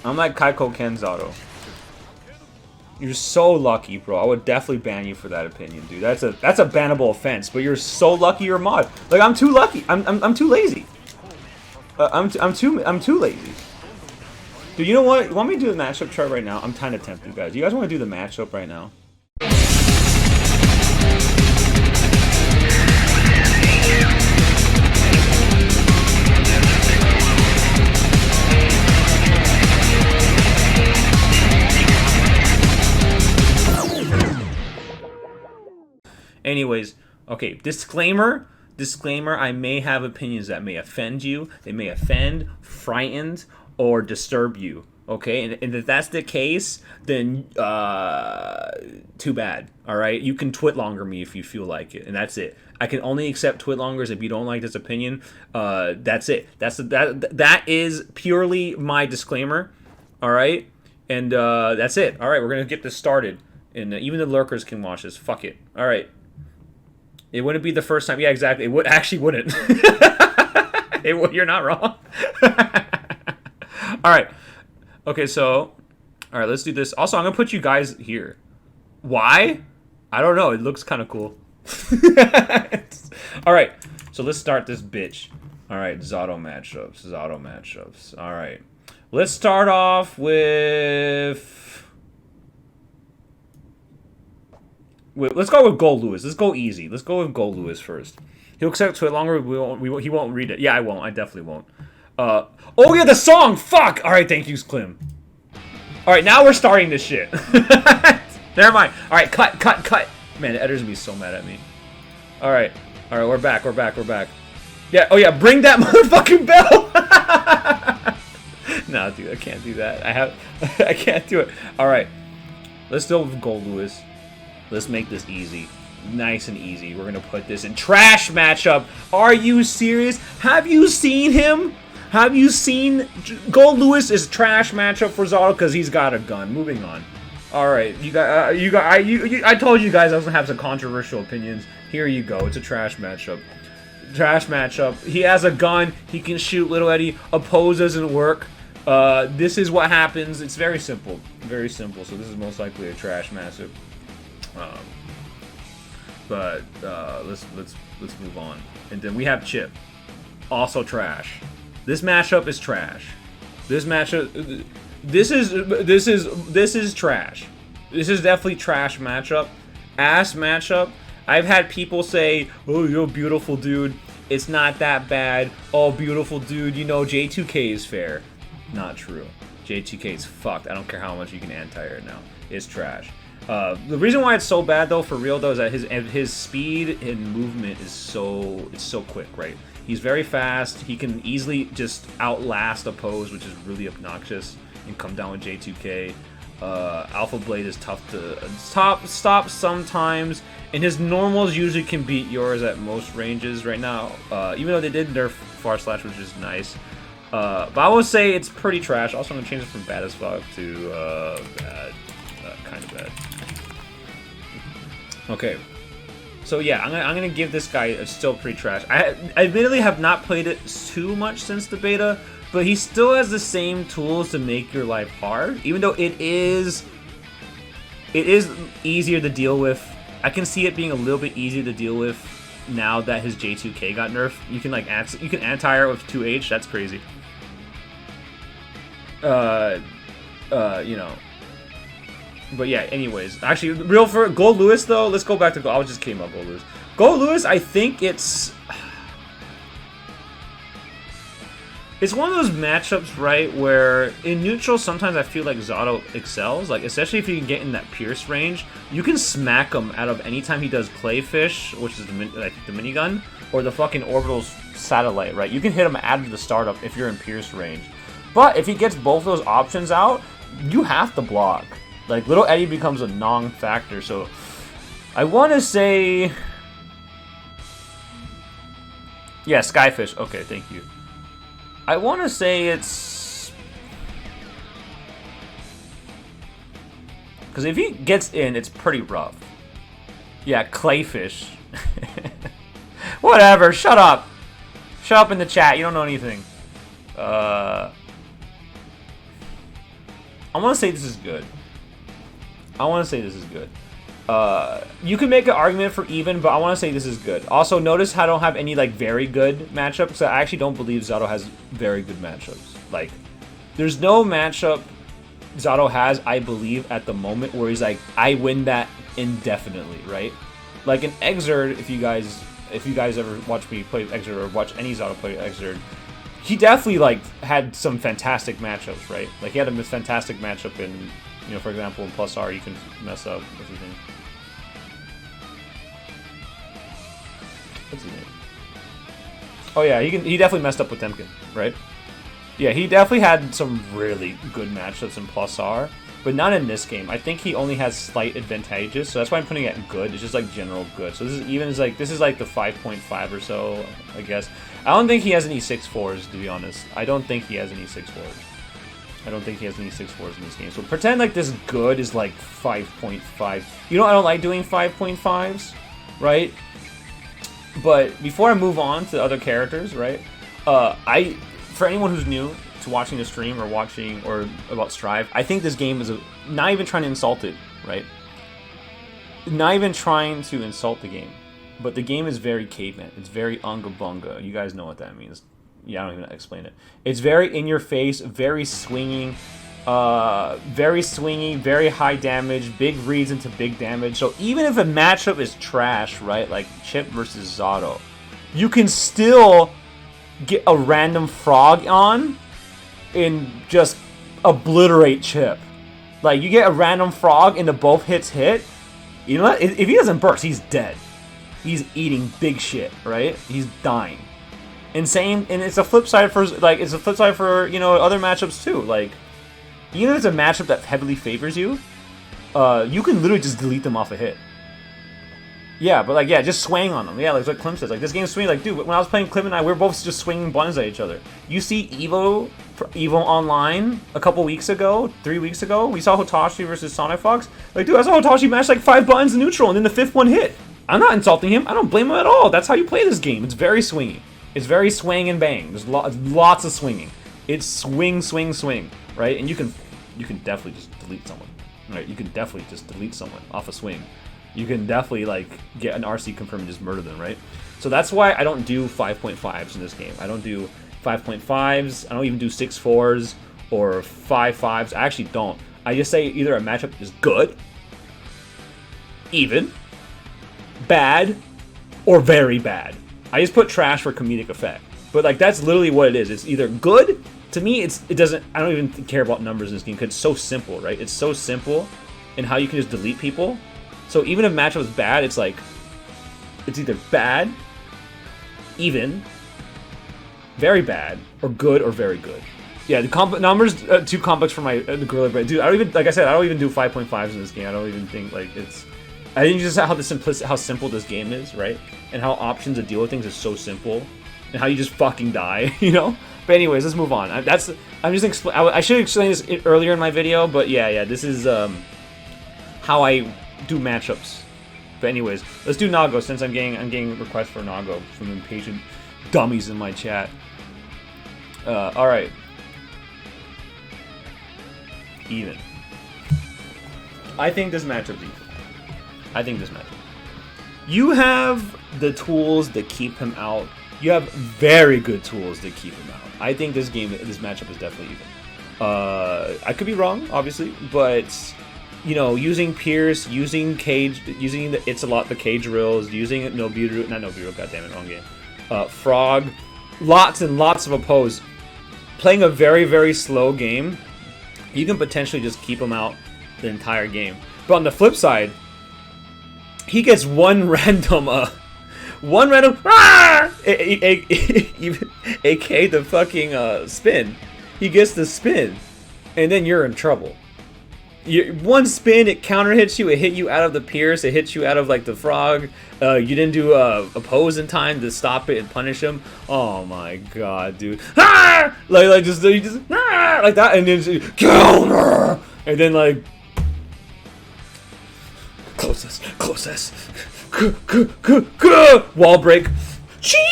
I'm like Kaiko Ken Zato. You're so lucky, bro. I would definitely ban you for that opinion, dude. That's a bannable offense. But you're so lucky you're a mod. Like I'm too lucky. I'm too lazy. I'm too lazy. Dude, you know what? You want me to do the matchup chart right now? I'm kind of tempted, guys. You guys want to do the matchup right now? Anyways, okay, disclaimer, I may have opinions that may offend you. They may offend, frighten, or disturb you, okay? And if that's the case, then too bad, all right? You can twitlonger me if you feel like it, and that's it. I can only accept twitlongers if you don't like this opinion. That's it. That is purely my disclaimer, all right? And that's it. All right, we're going to get this started. And even the lurkers can watch this. Fuck it. All right. It wouldn't be the first time. Yeah, exactly. It would actually wouldn't. You're not wrong. All right. Okay, so all right, let's do this. Also, I'm gonna put you guys here. Why? I don't know. It looks kind of cool. All right. So let's start this bitch. All right, Zato matchups. All right. Let's start off with. Let's go with Goldlewis. Let's go easy. Let's go with Goldlewis first. He'll accept Twitlonger. He won't read it. Yeah, I won't. I definitely won't. Oh yeah, the song. Fuck. All right, thank you, Klim. All right, now we're starting this shit. Never mind. All right, cut. Man, the editor's gonna be so mad at me. All right, we're back. Yeah. Oh yeah, bring that motherfucking bell. No, dude, I can't do that. I can't do it. All right, let's go with Goldlewis. Let's make this easy. Nice and easy. We're going to put this in trash matchup. Are you serious? Have you seen him? Have you seen... Goldlewis is trash matchup for Zato because he's got a gun. Moving on. Alright. I told you guys I was going to have some controversial opinions. Here you go. It's a trash matchup. He has a gun. He can shoot Little Eddie. Oppose doesn't work. This is what happens. It's very simple. Very simple. So this is most likely a trash matchup. Let's move on. And then we have Chip, also trash. This matchup is trash. This is trash. This is definitely trash matchup. Ass matchup. I've had people say, "Oh, you're a beautiful dude. It's not that bad. Oh, beautiful dude. You know, J2K is fair." Not true. J2K is fucked. I don't care how much you can anti-air it now. It's trash. The reason why it's so bad though, for real though, is that his speed and movement is so quick, right? He's very fast. He can easily just outlast oppose, which is really obnoxious, and come down with J2K. Alpha Blade is tough to stop sometimes, and his normals usually can beat yours at most ranges right now. Even though they did nerf Far Slash, which is nice. But I would say it's pretty trash. Also, I'm gonna change it from bad as fuck to bad. Kind of bad. Okay, so yeah, I'm gonna give this guy still pretty trash. I admittedly have not played it too much since the beta, but he still has the same tools to make your life hard. Even though it is easier to deal with. I can see it being a little bit easier to deal with now that his J2K got nerfed. You can like anti-air with 2H. That's crazy. You know. But yeah, anyways. Actually, real for Goldlewis, though, let's go back to I was just kidding about Goldlewis. Goldlewis, I think it's one of those matchups, right, where in neutral, sometimes I feel like Zato excels. Like, especially if you can get in that pierce range, you can smack him out of any time he does Clayfish, which is the minigun, or the fucking orbital satellite, right? You can hit him out of the startup if you're in pierce range. But if he gets both those options out, you have to block. Like, Little Eddie becomes a non-factor, so I want to say... Yeah, Skyfish. Okay, thank you. I want to say it's... Because if he gets in, it's pretty rough. Yeah, Clayfish. Whatever, shut up. Shut up in the chat, you don't know anything. I want to say this is good. You can make an argument for even, but I want to say this is good. Also, notice how I don't have any like very good matchups. So I actually don't believe Zato has very good matchups. Like, there's no matchup Zato has, I believe, at the moment where he's like, I win that indefinitely, right? Like in Exerd, if you guys ever watch me play Exerd or watch any Zato play Exerd, he definitely like had some fantastic matchups, right? Like he had a fantastic matchup in, you know, for example, in Plus R, you can mess up everything. What's his name? Oh yeah, he definitely messed up with Potemkin, right? Yeah, he definitely had some really good matchups in Plus R, but not in this game. I think he only has slight advantages, so that's why I'm putting it at good. It's just like general good. So this is even is like, this is like the 5.5 or so, I guess. I don't think he has any 6-4s, to be honest. I don't think he has any 6-4s. I don't think he has any 6-4s in this game. So pretend like this good is like 5.5. You know, I don't like doing 5.5s, right? But before I move on to other characters, right? For anyone who's new to watching the stream or watching or about Strive, I think this game is not even trying to insult it, right? Not even trying to insult the game, but the game is very caveman. It's very unga bunga. You guys know what that means. Yeah, I don't even explain it. It's very in your face, very swinging, very high damage, big reads into big damage. So even if a matchup is trash, right, like Chip versus Zato, you can still get a random frog on and just obliterate Chip. Like, you get a random frog and the both hits hit, you know what? If he doesn't burst, he's dead. He's eating big shit, right? He's dying. And it's a flip side for, like, you know, other matchups too. Like, even if it's a matchup that heavily favors you, you can literally just delete them off a hit. Yeah, but like, yeah, just swing on them. Yeah, like what Clem says. Like, this game's swinging. Like, dude, when I was playing Clem and I, we were both just swinging buttons at each other. You see Evo Online a couple weeks ago, 3 weeks ago, we saw Hotashi versus Sonic Fox. Like, dude, I saw Hotashi mash like 5 buttons in neutral, and then the 5th one hit. I'm not insulting him. I don't blame him at all. That's how you play this game. It's very swingy. It's very swing and bang. There's lots of swinging. It's swing, swing, swing, right? And you can definitely just delete someone, right? You can definitely just delete someone off a swing. You can definitely, like, get an RC confirm and just murder them, right? So that's why I don't do 5.5s in this game. I don't do 5.5s. I don't even do 6-4s or 5-5s. I actually don't. I just say either a matchup is good, even, bad, or very bad. I just put trash for comedic effect. But, like, that's literally what it is. It's either good. To me, it doesn't... I don't even care about numbers in this game because it's so simple, right? It's so simple in how you can just delete people. So even if matchup is bad, it's like, it's either bad, even, very bad, or good or very good. Yeah, the numbers too complex for my the gorilla brain. Dude, I don't even, like I said, I don't even do 5.5s in this game. I don't even think like it's. I think just how simple this game is, right? And how options to deal with things is so simple, and how you just fucking die, you know. But anyways, let's move on. I should explain this earlier in my video, but yeah, this is how I do matchups. But anyways, let's do Nago since I'm getting requests for Nago from impatient dummies in my chat. All right, even. I think this matchup's even. You have the tools to keep him out. You have very good tools to keep him out. I think this matchup is definitely even. I could be wrong, obviously, but you know, using Pierce, using Cage, using the the Cage Rills, using Nobiru, not Nobiru, goddammit, wrong game. Frog, lots and lots of oppose. Playing a very, very slow game, you can potentially just keep him out the entire game. But on the flip side, he gets one random, aka the fucking spin. He gets the spin, and then you're in trouble. One spin, it counter hits you, it hit you out of the Pierce, it hits you out of like the Frog. You didn't do a pose in time to stop it and punish him. Oh my god, dude! Ah! Like just ah! Like that, and then counter, and then like closest, wall break, ching,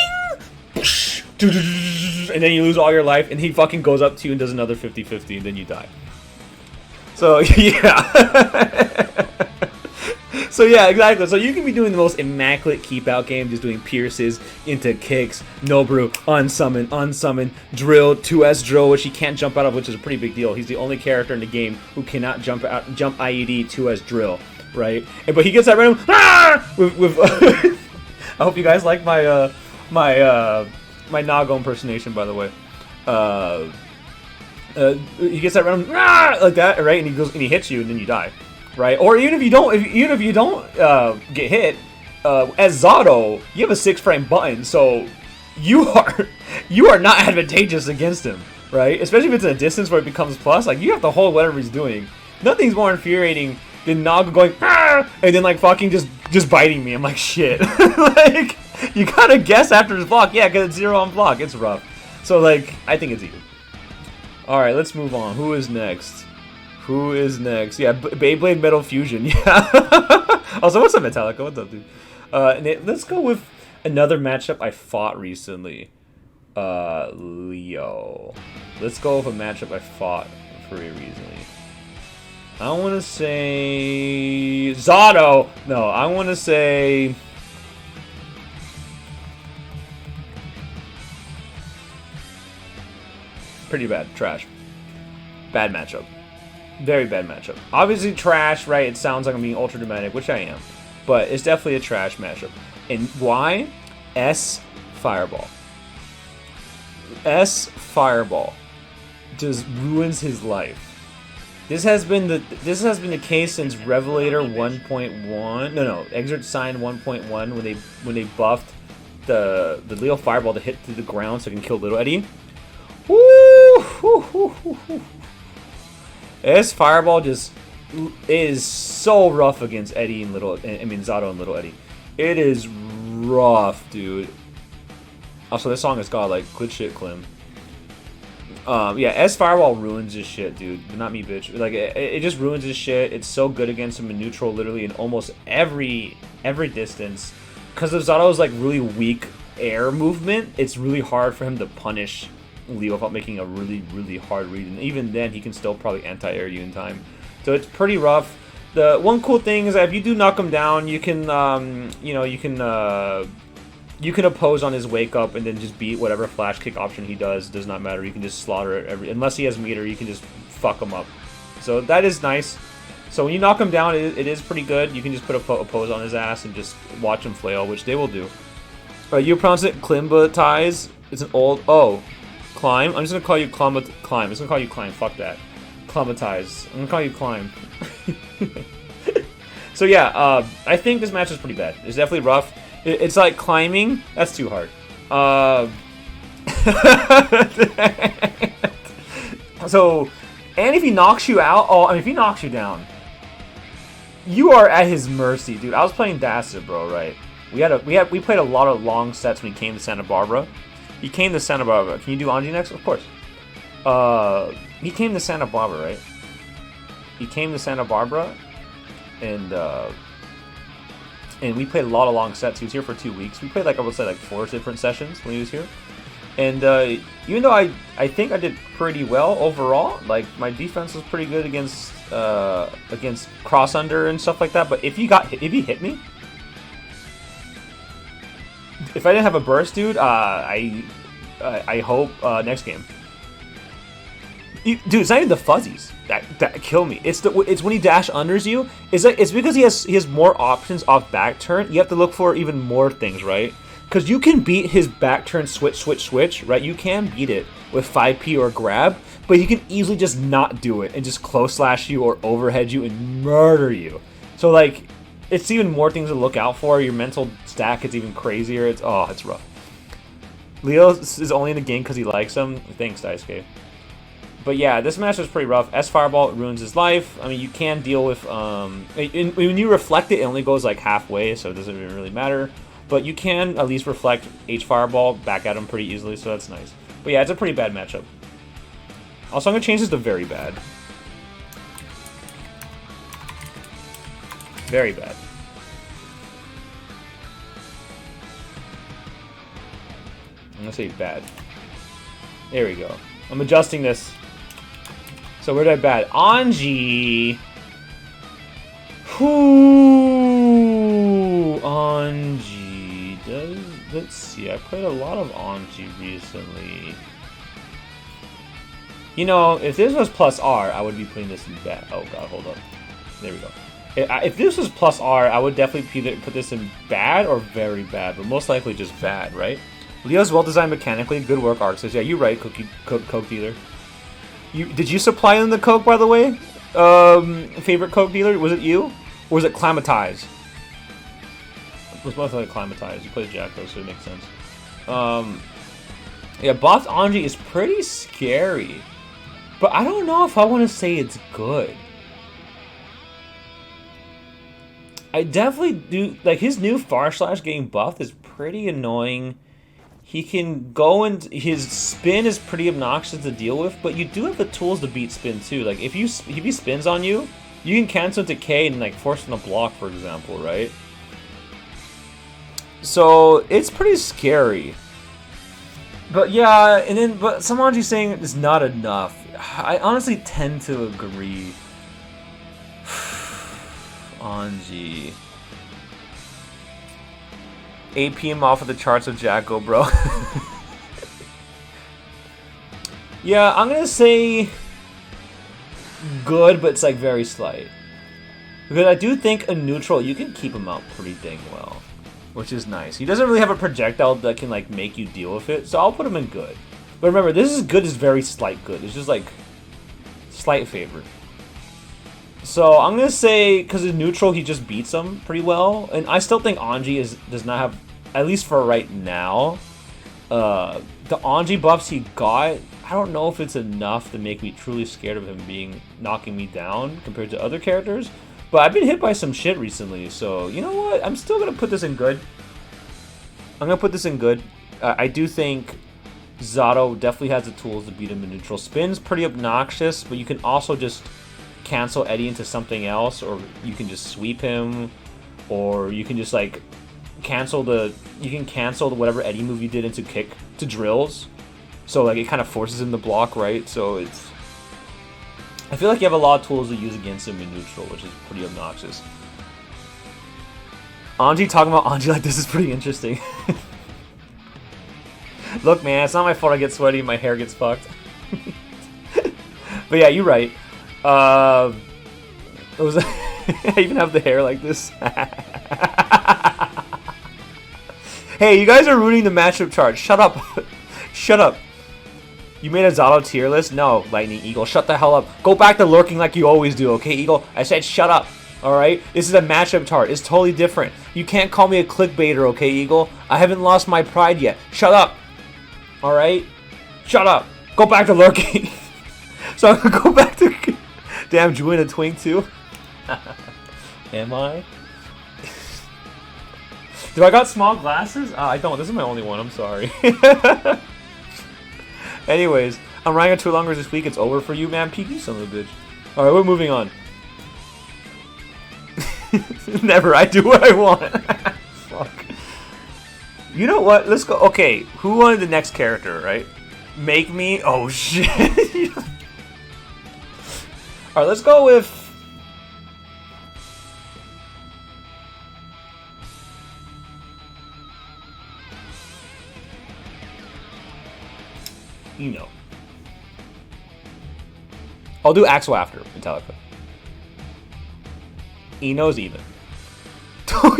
and then you lose all your life, and he fucking goes up to you and does another 50-50, and then you die. So yeah. So yeah, exactly. So you can be doing the most immaculate keep out game, just doing pierces into kicks, Nobru, unsummon, drill, 2S drill, which he can't jump out of, which is a pretty big deal. He's the only character in the game who cannot jump IED 2S drill, right? But he gets that random with I hope you guys like my my Nago impersonation, by the way. He gets that random like that, right? And he goes and he hits you, and then you die. Right, or even if you don't, get hit, as Zato, you have a 6-frame button, so you are not advantageous against him, right? Especially if it's in a distance where it becomes plus. Like, you have to hold whatever he's doing. Nothing's more infuriating than Naga going and then like fucking just biting me. I'm like, shit. Like, you gotta guess after his block, yeah, because it's 0 on block. It's rough. So like, I think it's even. All right, let's move on. Who is next? Who is next? Yeah, Beyblade Metal Fusion. Yeah. Also, what's up, Metallica? What's up, dude? Let's go with another matchup I fought recently. Leo. Let's go with a matchup I fought pretty recently. I want to say Zato. No, I want to say pretty bad. Trash. Bad matchup. Very bad matchup. Obviously trash, right? It sounds like I'm being ultra dramatic, which I am. But it's definitely a trash matchup. And why? S Fireball. S Fireball just ruins his life. This has been the case since Revelator 1.1. No, Exert Sign 1.1 when they buffed the Leo Fireball to hit through the ground so it can kill Little Eddie. Woo! S Fireball just is so rough against Eddie and Zato and Little Eddie. It is rough, dude. Also, this song has got like good shit, Clem. Yeah, S Fireball ruins his shit, dude. Not me, bitch. Like it just ruins his shit. It's so good against him in neutral, literally in almost every distance. Because of Zato's like really weak air movement, it's really hard for him to punish Leo without making a really, really hard read, and even then he can still probably anti-air you in time. So it's pretty rough. The one cool thing is that if you do knock him down, you can you can oppose on his wake up and then just beat whatever flash kick option he does. Does not matter. You can just slaughter it unless he has meter. You can just fuck him up. So that is nice. So when you knock him down, it is pretty good. You can just put a oppose on his ass and just watch him flail, which they will do. You pronounce it Klimbatize. It's an old Climb. I'm just gonna call you Climb. I'm just gonna call you Climb. Fuck that. Climatize. I'm gonna call you Climb. So yeah, I think this match is pretty bad. It's definitely rough. It's like climbing. That's too hard. So, and if he knocks you out, if he knocks you down, you are at his mercy, dude. I was playing Dacid, bro. Right? We played a lot of long sets when he came to Santa Barbara. He came to Santa Barbara. Can you do Anji next? Of course. He came to Santa Barbara, right? He came to Santa Barbara, and we played a lot of long sets. He was here for 2 weeks. We played I would say 4 different sessions when he was here. And even though I think I did pretty well overall, like my defense was pretty good against cross under and stuff like that. But if he hit me. If I didn't have a burst, dude, I hope next game. Dude, it's not even the fuzzies that kill me. It's when he dash unders you. It's because he has more options off back turn. You have to look for even more things, right? Because you can beat his back turn switch, right? You can beat it with 5P or grab, but he can easily just not do it and just close slash you or overhead you and murder you. So like, it's even more things to look out for. Your mental stack is even crazier. It's rough. Leo is only in the game because he likes him. Thanks, Daisuke. But yeah, this match was pretty rough. S Fireball ruins his life. I mean, you can deal with when you reflect it, it only goes like halfway, so it doesn't even really matter. But you can at least reflect H Fireball back at him pretty easily, so that's nice. But yeah, it's a pretty bad matchup. Also, I'm gonna change this to very bad. Very bad. I'm gonna say bad. There we go. I'm adjusting this. So where did I bad? Anji. Whoo, Anji. Let's see. I played a lot of Anji recently. You know, if this was plus R, I would be putting this in bad. Oh god, hold up. There we go. If this was plus R, I would definitely either put this in bad or very bad, but most likely just bad, right? Leo's well designed mechanically, good work, Arxis. Yeah, you're right, Coke dealer. Did you supply him the Coke, by the way? Favorite Coke dealer? Was it you? Or was it Climatize? It was most likely Climatize. You played Jacko, so it makes sense. Yeah, Boss Anji is pretty scary. But I don't know if I want to say it's good. I definitely do. Like, his new Far Slash getting buffed is pretty annoying. He can go and his spin is pretty obnoxious to deal with, but you do have the tools to beat spin too. Like, if he spins on you, you can cancel into K and like force him to block, for example, right? So it's pretty scary. But yeah, but some Anji's saying it's not enough. I honestly tend to agree. Anji. APM off of the charts of Jacko, bro. Yeah, I'm gonna say good, but it's like very slight. Because I do think a neutral, you can keep him out pretty dang well. Which is nice. He doesn't really have a projectile that can like make you deal with it, so I'll put him in good. But remember, this is good is very slight good. It's just like slight favor. So I'm gonna say because in neutral he just beats him pretty well, and I still think Anji does not have, at least for right now, the Anji buffs he got. I don't know if it's enough to make me truly scared of him knocking me down compared to other characters. But I've been hit by some shit recently, so you know what? I'm still gonna put this in good. I'm gonna put this in good. I do think Zato definitely has the tools to beat him in neutral. Spin's pretty obnoxious, but you can also just cancel Eddie into something else, or you can just sweep him, or you can just like cancel whatever Eddie move you did into kick to drills. So like it kind of forces him to block, right? So it's, I feel like you have a lot of tools to use against him in neutral, which is pretty obnoxious. Anji talking about Anji like this is pretty interesting. Look, man, it's not my fault I get sweaty and my hair gets fucked. But yeah, you're right. I even have the hair like this. Hey, you guys are ruining the matchup chart. Shut up. Shut up. You made a Zato tier list? No, Lightning Eagle. Shut the hell up. Go back to lurking like you always do, okay, Eagle? I said shut up. Alright? This is a matchup chart. It's totally different. You can't call me a clickbaiter, okay, Eagle? I haven't lost my pride yet. Shut up. Alright? Shut up. Go back to lurking. So I'm gonna go back to... Damn, Julian a twink too? Am I? Do I got small glasses? I don't. This is my only one. I'm sorry. Anyways, I'm running on 2 longers this week. It's over for you, man. Peek, you son of a bitch. Alright, we're moving on. Never. I do what I want. Fuck. You know what? Let's go. Okay, who wanted the next character, right? Make me? Oh, shit. Alright, let's go with... You know. I'll do Axl after Metallica. Eno's even. What?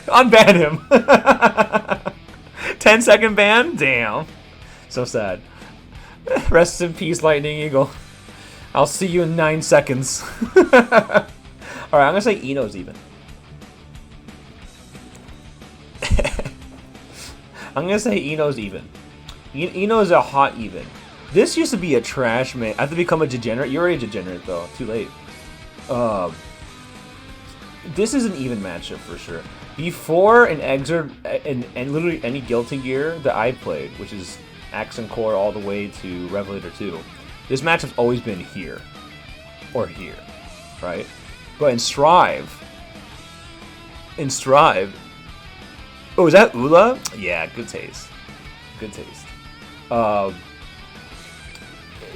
Unban him. 10-second ban? Damn. So sad. Rest in peace, Lightning Eagle. I'll see you in 9 seconds. Alright, I'm gonna say Eno's even. I'm gonna say Eno's even. Eno's a hot even. This used to be a trash man. I have to become a degenerate. You're already a degenerate though. Too late. This is an even matchup for sure. Before an Exert and literally any Guilty Gear that I played, which is Axe and Core all the way to Revelator 2, this matchup's always been here. Or here. Right? But in Strive... Oh, is that Ula? Yeah, good taste. Good taste.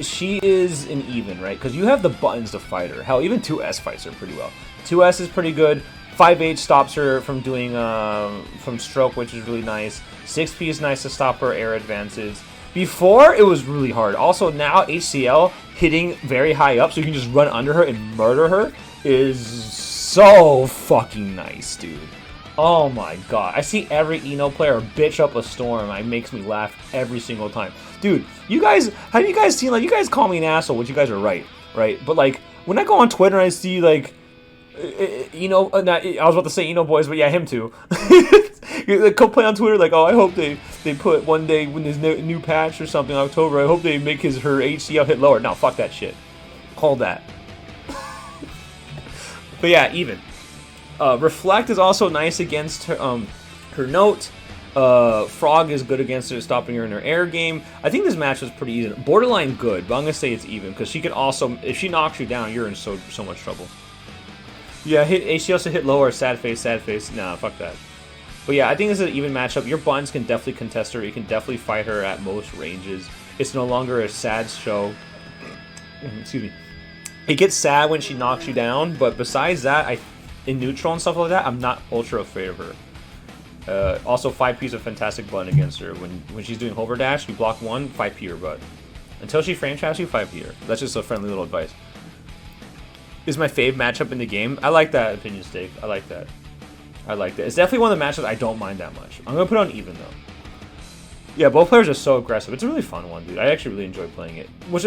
she is an even, right? Because you have the buttons to fight her. Hell, even 2S fights her pretty well. 2S is pretty good. 5H stops her from doing from stroke, which is really nice. 6P is nice to stop her air advances. Before, it was really hard. Also, now HCL hitting very high up so you can just run under her and murder her is so fucking nice, dude. Oh my god. I see every Eno player bitch up a storm. It makes me laugh every single time. Dude, you guys, have you guys seen, like, you guys call me an asshole, which you guys are right? But, like, when I go on Twitter and I see, like, I was about to say Eno boys, but yeah, him too. They come play on Twitter like, oh, I hope they put one day when there's new patch or something in October, I hope they make her HCL hit lower. No, fuck that shit. Hold that. But yeah, even. Reflect is also nice against her note. Frog is good against her, stopping her in her air game. I think this match was pretty even. Borderline good, but I'm gonna say it's even because she can also, if she knocks you down, you're in so much trouble. Yeah, she also hit lower, sad face. Nah, fuck that. But yeah, I think this is an even matchup. Your buttons can definitely contest her. You can definitely fight her at most ranges. It's no longer a sad show. Excuse me. It gets sad when she knocks you down, but besides that, in neutral and stuff like that, I'm not ultra afraid of her. Also, 5P is a fantastic button against her. When she's doing hover dash, you block 1, 5P her butt. Until she frame traps you, 5P her. That's just a friendly little advice. Is my fave matchup in the game. I like that opinion, Steak. I like that. It's definitely one of the matchups I don't mind that much. I'm going to put on even, though. Yeah, both players are so aggressive. It's a really fun one, dude. I actually really enjoy playing it. It's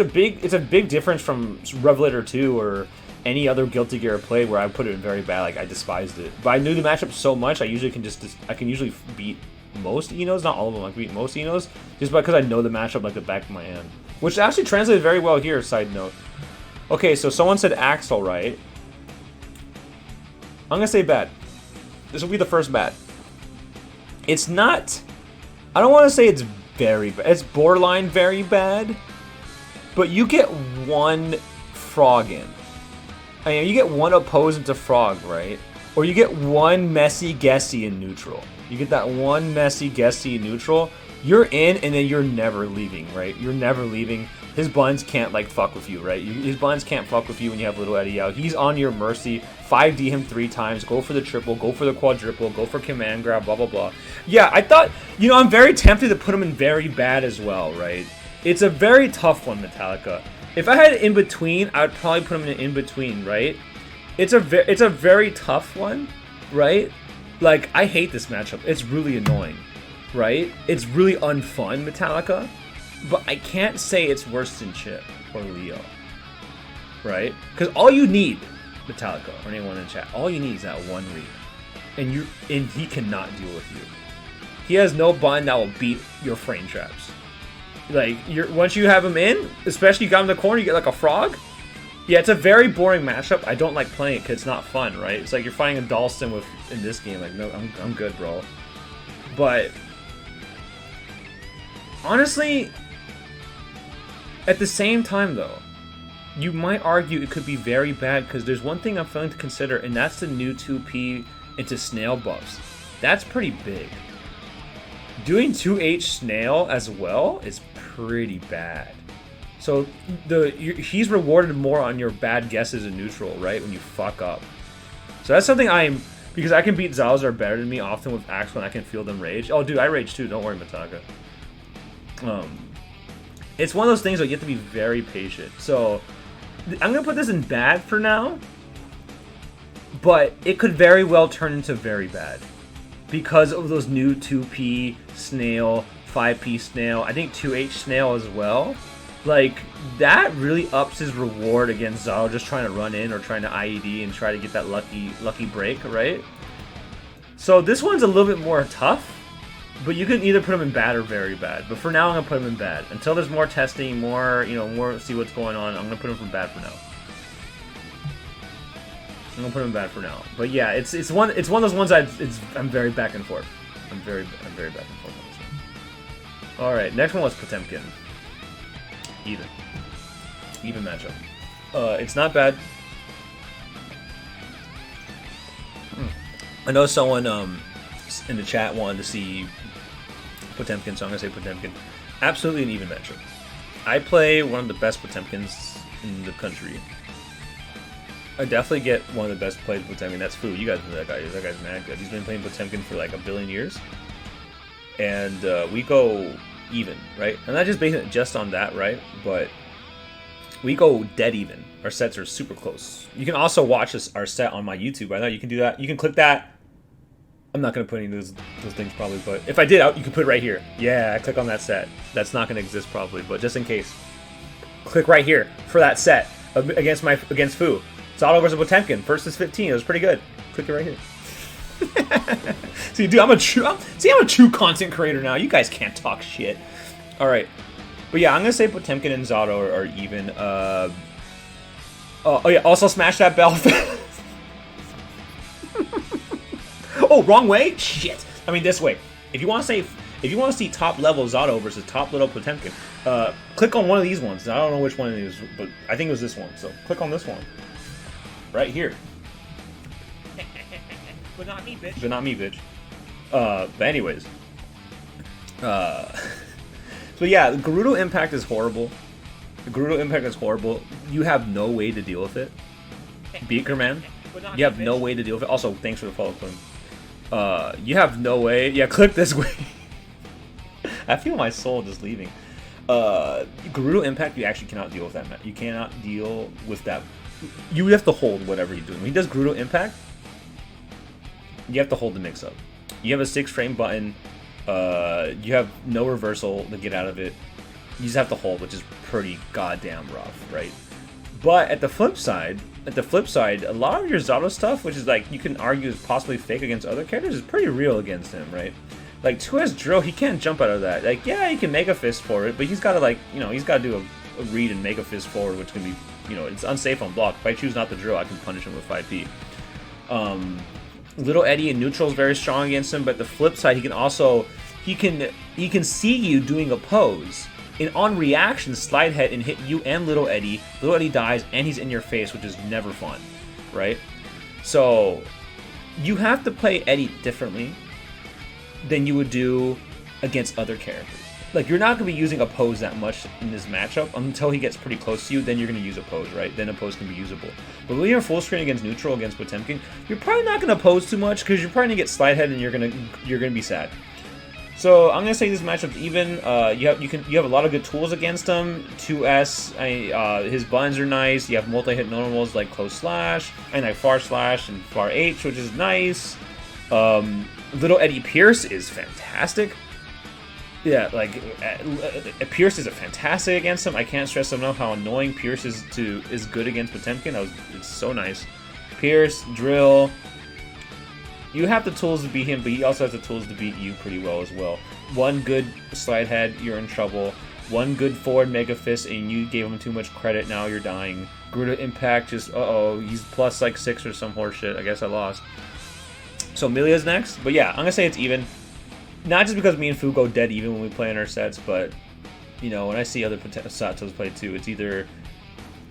a big difference from Revelator 2 or any other Guilty Gear I played where I put it in very bad. Like, I despised it. But I knew the matchup so much, I can usually beat most Enos. Not all of them. I can beat most Enos. Just because I know the matchup like the back of my hand. Which actually translated very well here, side note. Okay, so someone said Axl, right? I'm gonna say bad. This will be the first bad. It's not... I don't want to say it's very bad. It's borderline very bad. But you get one frog in. I mean, you get one opposing to frog, right? Or you get one messy guessy in neutral. You get that one messy guessy in neutral. You're in, and then you're never leaving, right? You're never leaving. His buns can't, like, fuck with you, right? His buns can't fuck with you when you have Little Eddie out. He's on your mercy. 5D him 3 times. Go for the triple. Go for the quadruple. Go for command grab, blah, blah, blah. Yeah, I thought... You know, I'm very tempted to put him in very bad as well, right? It's a very tough one, Metallica. If I had an in-between, I would probably put him in an in-between, right? It's a very tough one, right? Like, I hate this matchup. It's really annoying, right? It's really unfun, Metallica. But I can't say it's worse than Chip or Leo, right? Because all you need, Metallica or anyone in chat, all you need is that one read, and he cannot deal with you. He has no button that will beat your frame traps. Like once you have him in, especially you got him in the corner, you get like a frog. Yeah, it's a very boring matchup. I don't like playing it because it's not fun, right? It's like you're fighting a Dalston in this game. Like, no, I'm good, bro. But honestly. At the same time, though, you might argue it could be very bad because there's one thing I'm failing to consider, and that's the new 2P into snail buffs. That's pretty big. Doing 2H snail as well is pretty bad. So he's rewarded more on your bad guesses in neutral, right? When you fuck up. So that's something because I can beat Zalzar better than me often with Axl and I can feel them rage. Oh, dude, I rage too. Don't worry, Mataga. It's one of those things where you have to be very patient. So, I'm going to put this in bad for now. But it could very well turn into very bad. Because of those new 2P snail, 5P snail, I think 2H snail as well. Like, that really ups his reward against Zato just trying to run in or trying to IED and try to get that lucky break, right? So this one's a little bit more tough. But you can either put him in bad or very bad. But for now, I'm gonna put him in bad. Until there's more testing, more see what's going on. I'm gonna put him from bad for now. I'm gonna put him in bad for now. But yeah, it's one of those ones I'm very back and forth. I'm very back and forth on this one. All right, next one was Potemkin. Even matchup. It's not bad. I know someone in the chat wanted to see Potemkin, so I'm going to say Potemkin. Absolutely an even matchup. I play one of the best Potemkins in the country. I definitely get one of the best played Potemkin. That's Fu. You guys know that guy is. That guy's mad good. He's been playing Potemkin for like a billion years. And we go even, right? I'm not just basing it just on that, right? But we go dead even. Our sets are super close. You can also watch our set on my YouTube. I know you can do that. You can click that. I'm not going to put any of those things probably, but if I did, you can put it right here. Yeah, I click on that set. That's not going to exist probably, but just in case. Click right here for that set against Fu. Zato versus Potemkin. First is 15. It was pretty good. Click it right here. See, dude, I'm a true content creator now. You guys can't talk shit. All right, but yeah, I'm gonna say Potemkin and Zato are even. Oh yeah. Also, smash that bell. Oh, wrong way. Shit. I mean this way. If you want to see top level Zato versus top level Potemkin, click on one of these ones. I don't know which one it is, but I think it was this one. So click on this one. Right here. But not me, bitch. But not me, bitch. But anyways. So yeah, the Gerudo Impact is horrible. The Gerudo Impact is horrible. You have no way to deal with it. Beaker Man. You have no way to deal with it. Also, thanks for the follow, Quinn. You have no way. Yeah, click this way. I feel my soul just leaving. Gerudo Impact, you actually cannot deal with that, man. You cannot deal with that. You have to hold whatever you're doing. When he does Gerudo Impact, you have to hold the mix-up. You have a 6-frame button. You have no reversal to get out of it. You just have to hold, which is pretty goddamn rough, right? But at the flip side, a lot of your Zato stuff, which is like you can argue is possibly fake against other characters, is pretty real against him, right? Like 2S drill, he can't jump out of that. Like, yeah, he can make a fist for it, but he's got to he's got to do a read and make a fist forward, which can be, it's unsafe on block. If I choose not to drill, I can punish him with 5P. Little Eddie in neutral is very strong against him, but the flip side, he can see you doing a pose, and on reaction, slide head and hit you and Little Eddie. Little Eddie dies, and he's in your face, which is never fun, right? So you have to play Eddie differently than you would do against other characters. Like, you're not going to be using a pose that much in this matchup until he gets pretty close to you, then you're going to use a pose, right? Then a pose can be usable. But when you're full screen against neutral, against Potemkin, you're probably not going to pose too much, because you're probably going to get slide head and you're going to be sad. So I'm going to say this matchup's even. You have a lot of good tools against him. 2S, his buttons are nice. You have multi-hit normals like close slash, and like far slash and far H, which is nice. Little Eddie Pierce is fantastic. Yeah, like Pierce is a fantastic against him. I can't stress enough how annoying Pierce is good against Potemkin. It's so nice. Pierce, drill. You have the tools to beat him, but he also has the tools to beat you pretty well as well. One good slide head, you're in trouble. One good forward mega fist, and you gave him too much credit. Now you're dying. Gerudo Impact, just he's plus like 6 or some horseshit. I guess I lost. So Milia's next, but yeah, I'm gonna say it's even. Not just because me and Fu go dead even when we play in our sets, but when I see other Satos play too, it's either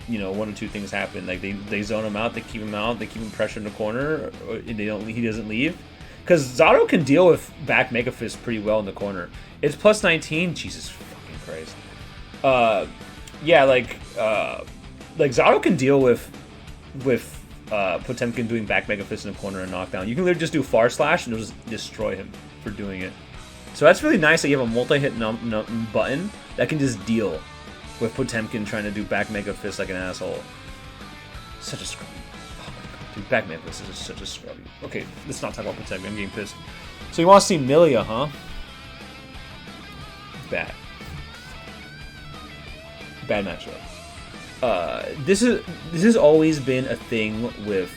one or two things happen. Like they zone him out, they keep him out, they keep him pressure in the corner, or he doesn't leave. Because Zato can deal with back Mega Fist pretty well in the corner. It's plus 19. Jesus fucking Christ. Yeah, like Zato can deal with Potemkin doing back Mega Fist in the corner and knockdown. You can literally just do far slash and it'll just destroy him for doing it. So that's really nice that you have a multi-hit button that can just deal with Potemkin trying to do back Mega Fist like an asshole. Such a scrubby. Oh my god, dude, back Mega Fist is such a scrubby. Okay, let's not talk about Potemkin, I'm getting pissed. So you want to see Milia, huh? Bad. Bad matchup. This has always been a thing with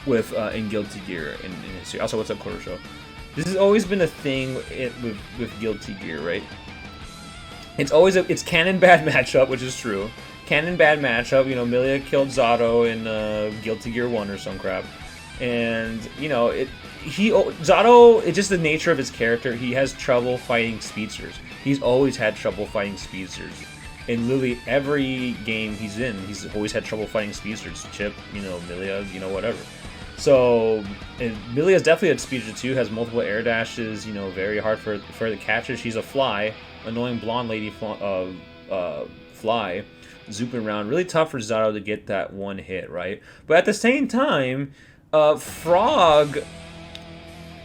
in Guilty Gear in history. Also, what's up, Quarter Show? This has always been a thing with Guilty Gear, right? It's canon bad matchup, which is true. Canon bad matchup. Milia killed Zato in Guilty Gear 1 or some crap, and Zato. It's just the nature of his character. He has trouble fighting speedsters. He's always had trouble fighting speedsters. In literally every game he's in, he's always had trouble fighting speedsters. Chip, Milia, whatever. So, Milia is definitely a speedster too, has multiple air dashes, very hard for the catcher. She's a fly, annoying blonde lady fly zooping around. Really tough for Zato to get that one hit, right? But at the same time, Frog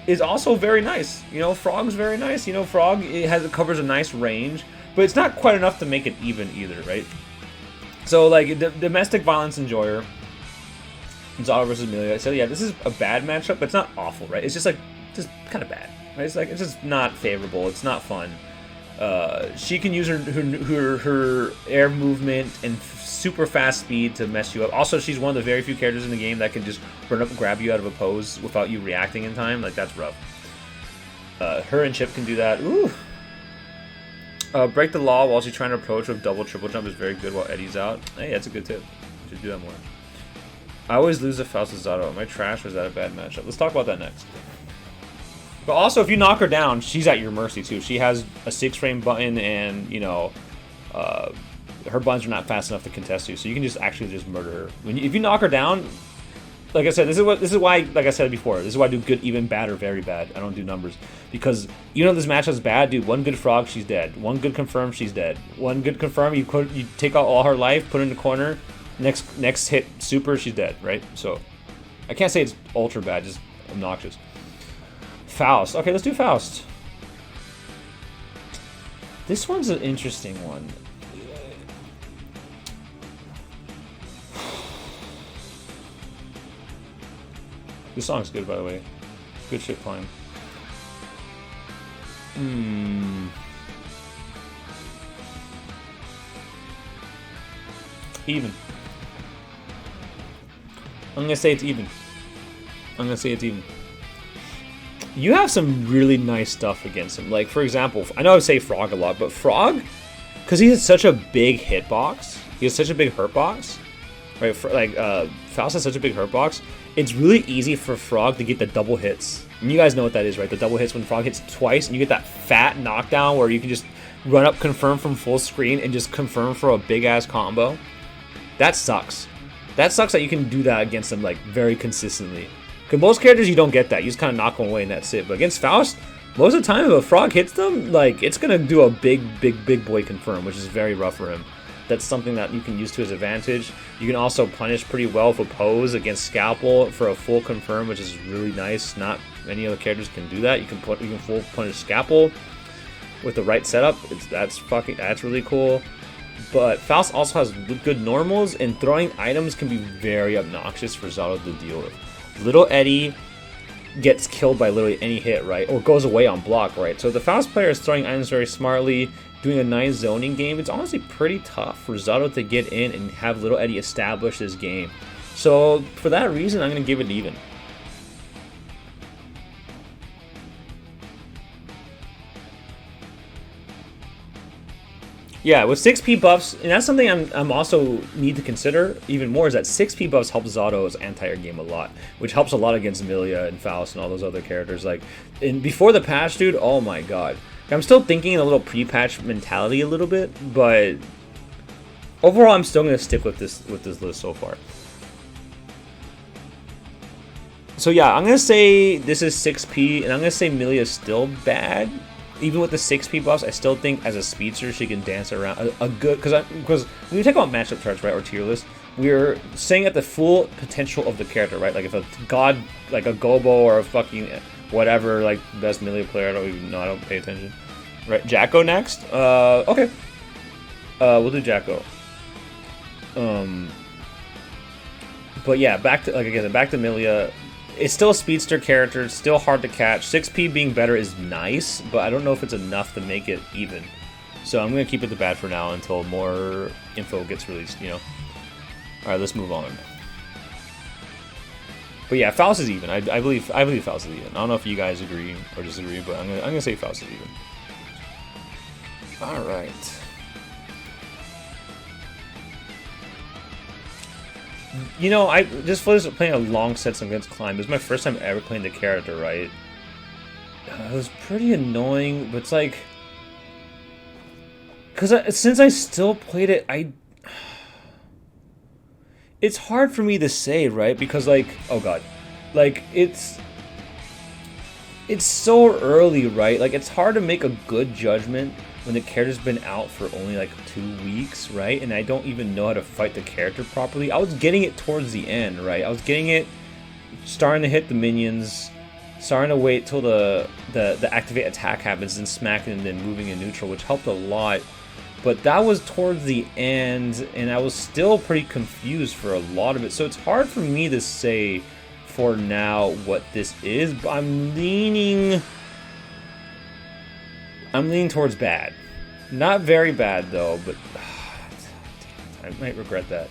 is also very nice. You know, Frog's very nice. You know, Frog, it covers a nice range, but it's not quite enough to make it even either, right? So, like, domestic violence enjoyer, Zato versus Milia. So, yeah, this is a bad matchup, but it's not awful, right? It's just, like, just kind of bad, right? It's, like, it's just not favorable. It's not fun. She can use her air movement and super fast speed to mess you up. Also, she's one of the very few characters in the game that can just run up and grab you out of a pose without you reacting in time. Like, that's rough. Her and Chip can do that. Ooh. Break the law while she's trying to approach with double triple jump is very good while Eddie's out. Hey, that's a good tip. Should do that more. I always lose to Faust and Zato. Am I trash or is that a bad matchup? Let's talk about that next. But also, if you knock her down, she's at your mercy too. She has a 6-frame button, and you know, her buttons are not fast enough to contest you. So you can just actually just murder her. If you knock her down, like I said, this is why, like I said before, this is why I do good, even bad, or very bad. I don't do numbers because you know this matchup's bad, dude. One good frog, she's dead. One good confirm, she's dead. One good confirm, you take out all her life, put her in the corner. Next hit super, she's dead, right? So I can't say it's ultra bad, just obnoxious. Faust. Okay, let's do Faust. This one's an interesting one. This song's good, by the way. Good shit playing. Even. I'm gonna say it's even. You have some really nice stuff against him. Like, for example, I know I say Frog a lot, but Frog, because he has such a big hitbox, he has such a big hurt box, right? Faust has such a big hurt box, it's really easy for Frog to get the double hits. And you guys know what that is, right? The double hits when Frog hits twice, and you get that fat knockdown where you can just run up, confirm from full screen, and just confirm for a big-ass combo. That sucks. That sucks that you can do that against him, like, very consistently. Because most characters, you don't get that. You just kind of knock them away and that's it. But against Faust, most of the time, if a Frog hits them, like, it's going to do a big boy confirm, which is very rough for him. That's something that you can use to his advantage. You can also punish pretty well with a pose against Scalpel for a full confirm, which is really nice. Not many other characters can do that. You can full punish Scalpel with the right setup. That's really cool. But Faust also has good normals, and throwing items can be very obnoxious for Zato to deal with. Little Eddie gets killed by literally any hit, right? Or goes away on block, right? So the Faust player is throwing items very smartly, doing a nice zoning game. It's honestly pretty tough for Zato to get in and have Little Eddie establish this game. So for that reason, I'm going to give it even. Yeah, with 6P buffs, and that's something I'm also need to consider even more, is that 6P buffs help Zato's anti-air game a lot, which helps a lot against Milia and Faust and all those other characters. Like, before the patch, dude, oh my god. I'm still thinking in a little pre-patch mentality a little bit, but overall, I'm still going to stick with this list so far. So yeah, I'm going to say this is 6P, and I'm going to say Milia is still bad. Even with the 6P buffs, I still think as a speedster she can dance around a good, because when we talk about matchup charts, right, or tier list, we're saying at the full potential of the character, right? Like if a god, like a Gobo or a fucking whatever, like best Milia player, I don't even know, I don't pay attention. Right, Jacko next. Okay, we'll do Jacko. But yeah, back to Milia. It's still a speedster character, it's still hard to catch. 6P being better is nice, but I don't know if it's enough to make it even. So I'm going to keep it to bad for now until more info gets released, you know. Alright, let's move on. But yeah, Faust is even. I believe Faust is even. I don't know if you guys agree or disagree, but I'm gonna say Faust is even. Alright. You know, I just finished playing a long set against Climb. This is my first time ever playing the character, right? It was pretty annoying, but it's like, because since I still played it, it's hard for me to say, right? Because like, oh god, like it's so early, right? Like it's hard to make a good judgment when the character's been out for only like 2 weeks, right? And I don't even know how to fight the character properly. I was getting it towards the end, right? I was getting it, starting to hit the minions, starting to wait till the activate attack happens and smacking and then moving in neutral, which helped a lot. But that was towards the end, and I was still pretty confused for a lot of it. So it's hard for me to say for now what this is, but I'm leaning towards bad. Not very bad though, but I might regret that.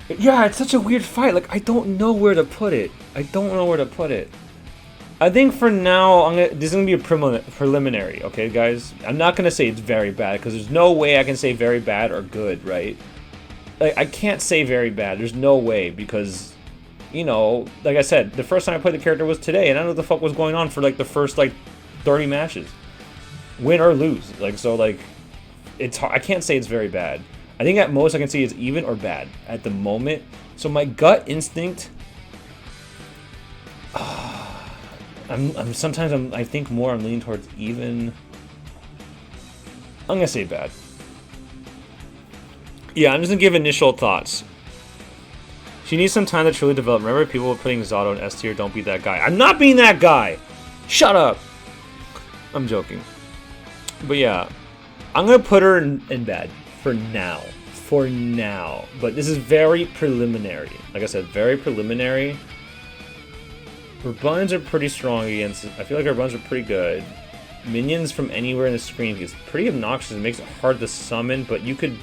Yeah, it's such a weird fight. Like, I don't know where to put it. I think for now, this is gonna be a preliminary, okay, guys? I'm not gonna say it's very bad, because there's no way I can say very bad or good, right? Like, I can't say very bad. There's no way, because, you know, like I said, the first time I played the character was today, and I don't know what the fuck was going on for, like, the first, like, 30 matches. Win or lose. Like, so, like, it's hard. I can't say it's very bad. I think at most I can say it's even or bad at the moment. So my gut instinct... I think more I'm leaning towards even. I'm gonna say bad. Yeah, I'm just gonna give initial thoughts. She needs some time to truly develop. Remember, people were putting Zato in S tier. Don't be that guy. I'm not being that guy. Shut up. I'm joking. But yeah, I'm gonna put her in bad for now. For now. But this is very preliminary. Like I said, very preliminary. Her buns are pretty strong against... I feel like her buns are pretty good. Minions from anywhere in the screen is pretty obnoxious. It makes it hard to summon, but you could...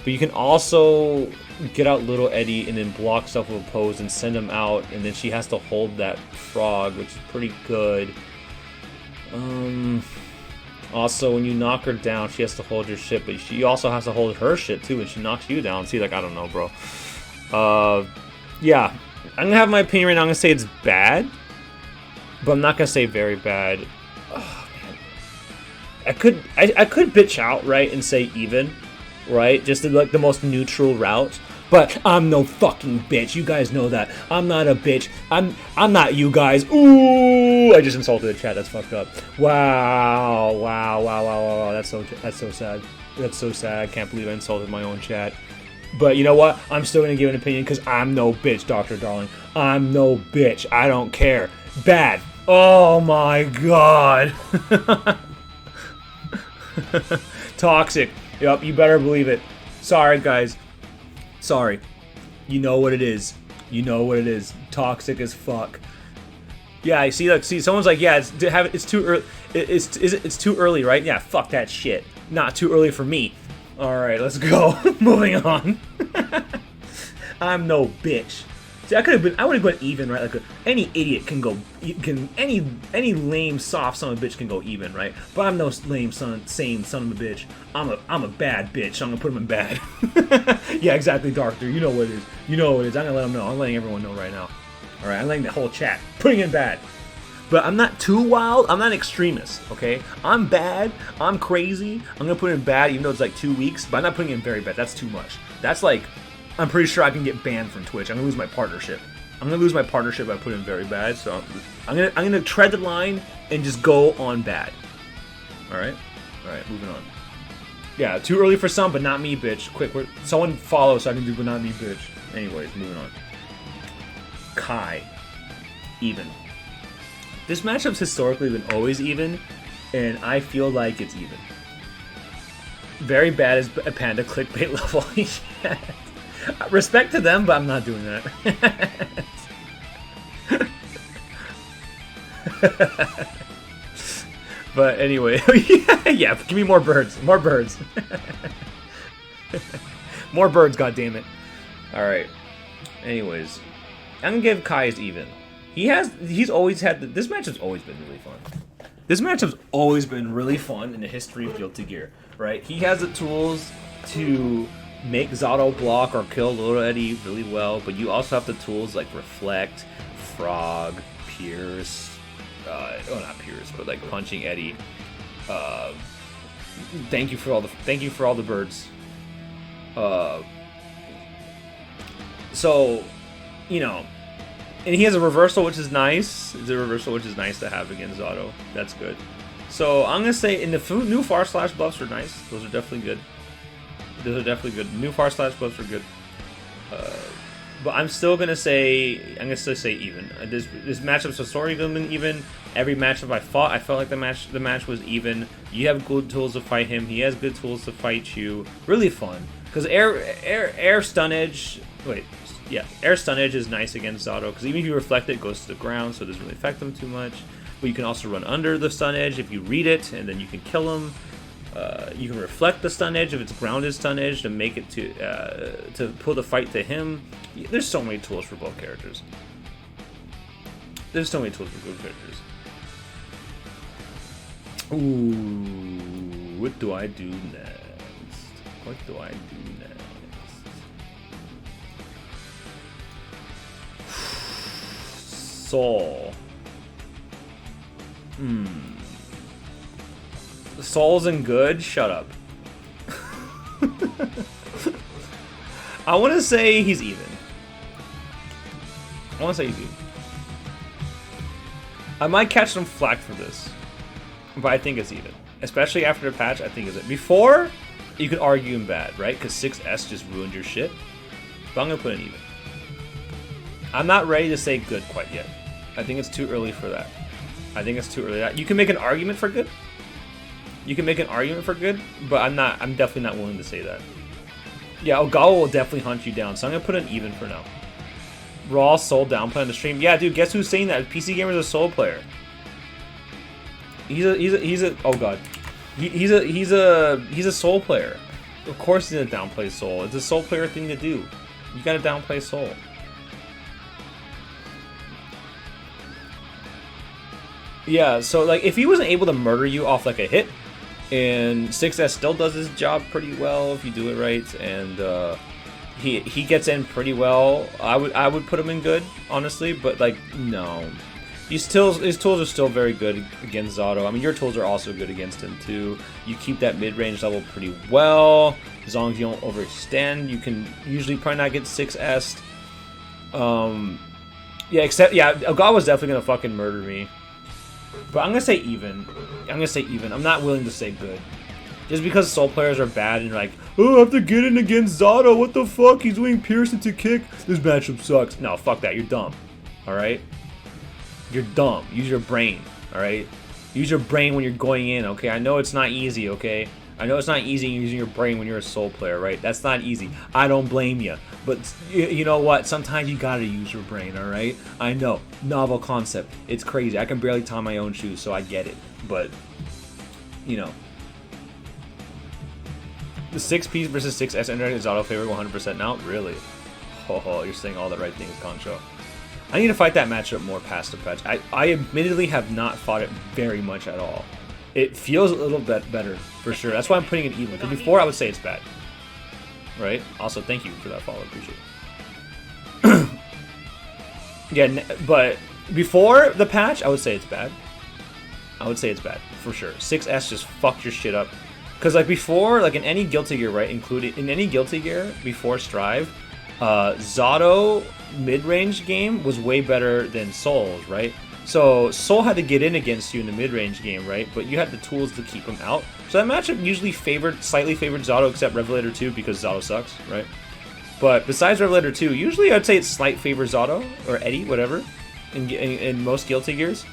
But you can also get out Little Eddie and then block stuff with a pose and send him out, and then she has to hold that frog, which is pretty good. Also, when you knock her down, she has to hold your shit, but she also has to hold her shit too when she knocks you down. See, like, I don't know, bro. Yeah. I'm gonna have my opinion right now. I'm gonna say it's bad, but I'm not gonna say very bad. Oh, man. I could bitch out, right, and say even, right, just like the most neutral route. But I'm no fucking bitch. You guys know that. I'm not a bitch. I'm not you guys. Ooh, I just insulted the chat. That's fucked up. Wow. That's so sad. That's so sad. I can't believe I insulted my own chat. But you know what? I'm still going to give an opinion because I'm no bitch, Dr. Darling. I'm no bitch. I don't care. Bad. Oh my god. Toxic. Yep, you better believe it. Sorry, guys. Sorry. You know what it is. You know what it is. Toxic as fuck. Yeah, I see. Like, someone's like, yeah, it's too early. It's too early, right? Yeah, fuck that shit. Not too early for me. Alright, let's go. Moving on. I'm no bitch. See, I would have gone even, right? Like, any idiot can go, any lame, soft son of a bitch can go even, right? But I'm no lame sane son of a bitch. I'm a bad bitch, so I'm gonna put him in bad. Yeah, exactly, Doctor. You know what it is. You know what it is. I'm gonna let him know. I'm letting everyone know right now. Alright, I'm letting the whole chat. Putting in bad. But I'm not too wild. I'm not an extremist, okay? I'm bad. I'm crazy. I'm going to put it in bad even though it's like 2 weeks. But I'm not putting it in very bad. That's too much. That's like... I'm pretty sure I can get banned from Twitch. I'm going to lose my partnership. I'm going to lose my partnership if I put it in very bad. So I'm going to tread the line and just go on bad. Alright? Alright, moving on. Yeah, too early for some, but not me, bitch. Quick, someone follow so I can do but not me, bitch. Anyways, moving on. Kai. Even. This matchup's historically been always even, and I feel like it's even. Very bad as a panda clickbait level. Yeah. Respect to them, but I'm not doing that. But anyway, yeah, give me more birds. More birds. More birds, goddammit. Alright. Anyways, I'm gonna give Kai as even. He's always had, this matchup's always been really fun. This matchup's always been really fun in the history of Guilty Gear, right? He has the tools to make Zato block or kill Little Eddie really well, but you also have the tools like Reflect, Frog, Pierce, not Pierce, but like punching Eddie. Thank you for all the birds. So, you know, And he has a reversal, which is nice. It's a reversal, which is nice to have against Zato. That's good. So I'm gonna say, in the new Far Slash buffs are nice. Those are definitely good. Those are definitely good. New Far Slash buffs are good. But I'm still gonna say, say even. This matchup's historically been even. Every matchup I fought, I felt like the match was even. You have good tools to fight him. He has good tools to fight you. Really fun. Because air stunnage. Wait, yeah, air stunnage is nice against Zato. Because even if you reflect it, it goes to the ground, so it doesn't really affect them too much. But you can also run under the stunnage if you read it, and then you can kill him. You can reflect the stunnage if it's grounded stunnage to make it to pull the fight to him. There's so many tools for both characters. There's so many tools for both characters. Ooh, what do I do next? What do I do next? Soul. Soul's and good? Shut up. I want to say he's even. I might catch some flack for this, but I think it's even. Especially after the patch, I think it's it. Before, you could argue him bad, right? Because 6S just ruined your shit. But I'm going to put an even. I'm not ready to say good quite yet. I think it's too early for that. You can make an argument for good. But I'm definitely not willing to say that. Yeah, Ogawa will definitely hunt you down, so I'm gonna put an even for now. Raw Soul downplay on the stream. Yeah, dude, guess who's saying that? PC Gamer's a Soul player. He's a oh god. He's a Soul player. Of course he's gonna downplay Soul. It's a Soul player thing to do. You gotta downplay Soul. Yeah, so like if he wasn't able to murder you off like a hit, and 6S still does his job pretty well if you do it right, and he gets in pretty well. I would put him in good, honestly, but like no, his tools are still very good against Zato. I mean, your tools are also good against him too. You keep that mid-range level pretty well as long as you don't overextend. You can usually probably not get 6S'd. Yeah, Ogawa's definitely gonna fucking murder me. But I'm gonna say even. I'm not willing to say good. Just because Soul players are bad and you're like, oh, I have to get in against Zato. What the fuck? He's doing Pierce into kick. This matchup sucks. No, fuck that. You're dumb. Alright? You're dumb. Use your brain. Alright? Use your brain when you're going in, okay? I know it's not easy, okay? I know it's not easy using your brain when you're a Soul player, right? That's not easy. I don't blame you. But you know what? Sometimes you gotta use your brain, alright? I know. Novel concept. It's crazy. I can barely tie my own shoes, so I get it. But, you know. The 6P versus 6S internet is auto favorable 100% now? Really? Oh, you're saying all the right things, Concho. I need to fight that matchup more past the patch. I admittedly have not fought it very much at all. It feels a little bit better, for sure. That's why I'm putting it even. Because before, I would say it's bad. Right? Also, thank you for that follow. Appreciate it. Yeah, but before the patch, I would say it's bad. For sure. 6S just fucked your shit up. Because, like, before, like, in any Guilty Gear, right, including in any Guilty Gear before Strive, Zato mid-range game was way better than Soul's, right? So Soul had to get in against you in the mid-range game, right? But you had the tools to keep him out. So that matchup usually slightly favored Zato, except Revelator 2 because Zato sucks, right? But besides Revelator 2, usually I'd say it's slight favor Zato or Eddie, whatever, in most Guilty Gears.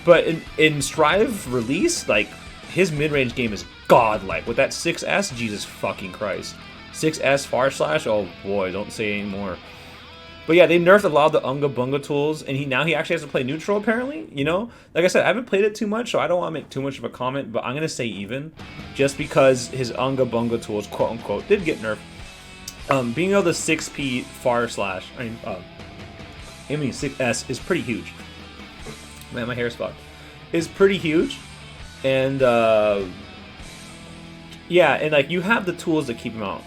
But in Strive release, like, his mid-range game is godlike. With that 6S, Jesus fucking Christ. 6S Far Slash, oh boy, don't say anymore. But yeah, they nerfed a lot of the Unga Bunga tools, and now he actually has to play neutral, apparently, you know? Like I said, I haven't played it too much, so I don't want to make too much of a comment, but I'm going to say even, just because his Unga Bunga tools, quote-unquote, did get nerfed. Being able to 6P Far Slash, I mean 6S is pretty huge. Man, my hair is fucked. Is pretty huge, and, yeah, and, like, you have the tools to keep him out.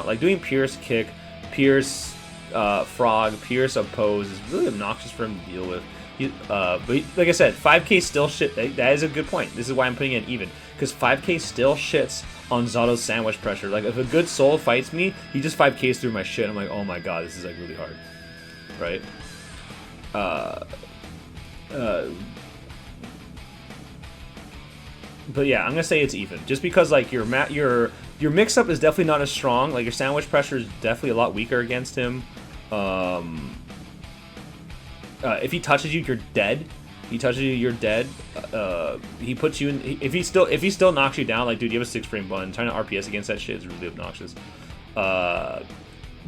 Like, doing Pierce Kick, Pierce Frog, Pierce Oppose is really obnoxious for him to deal with. But like I said, 5K still shit. That is a good point. This is why I'm putting it even. Because 5K still shits on Zato's sandwich pressure. Like, if a good Soul fights me, he just 5Ks through my shit. I'm like, oh my god, this is, like, really hard. right? But yeah, I'm gonna say it's even, just because like your mix-up is definitely not as strong. Like your sandwich pressure is definitely a lot weaker against him. If he touches you, you're dead. He touches you, you're dead. He puts you in. If he still knocks you down, like dude, you have a 6-frame button. Trying to RPS against that shit is really obnoxious.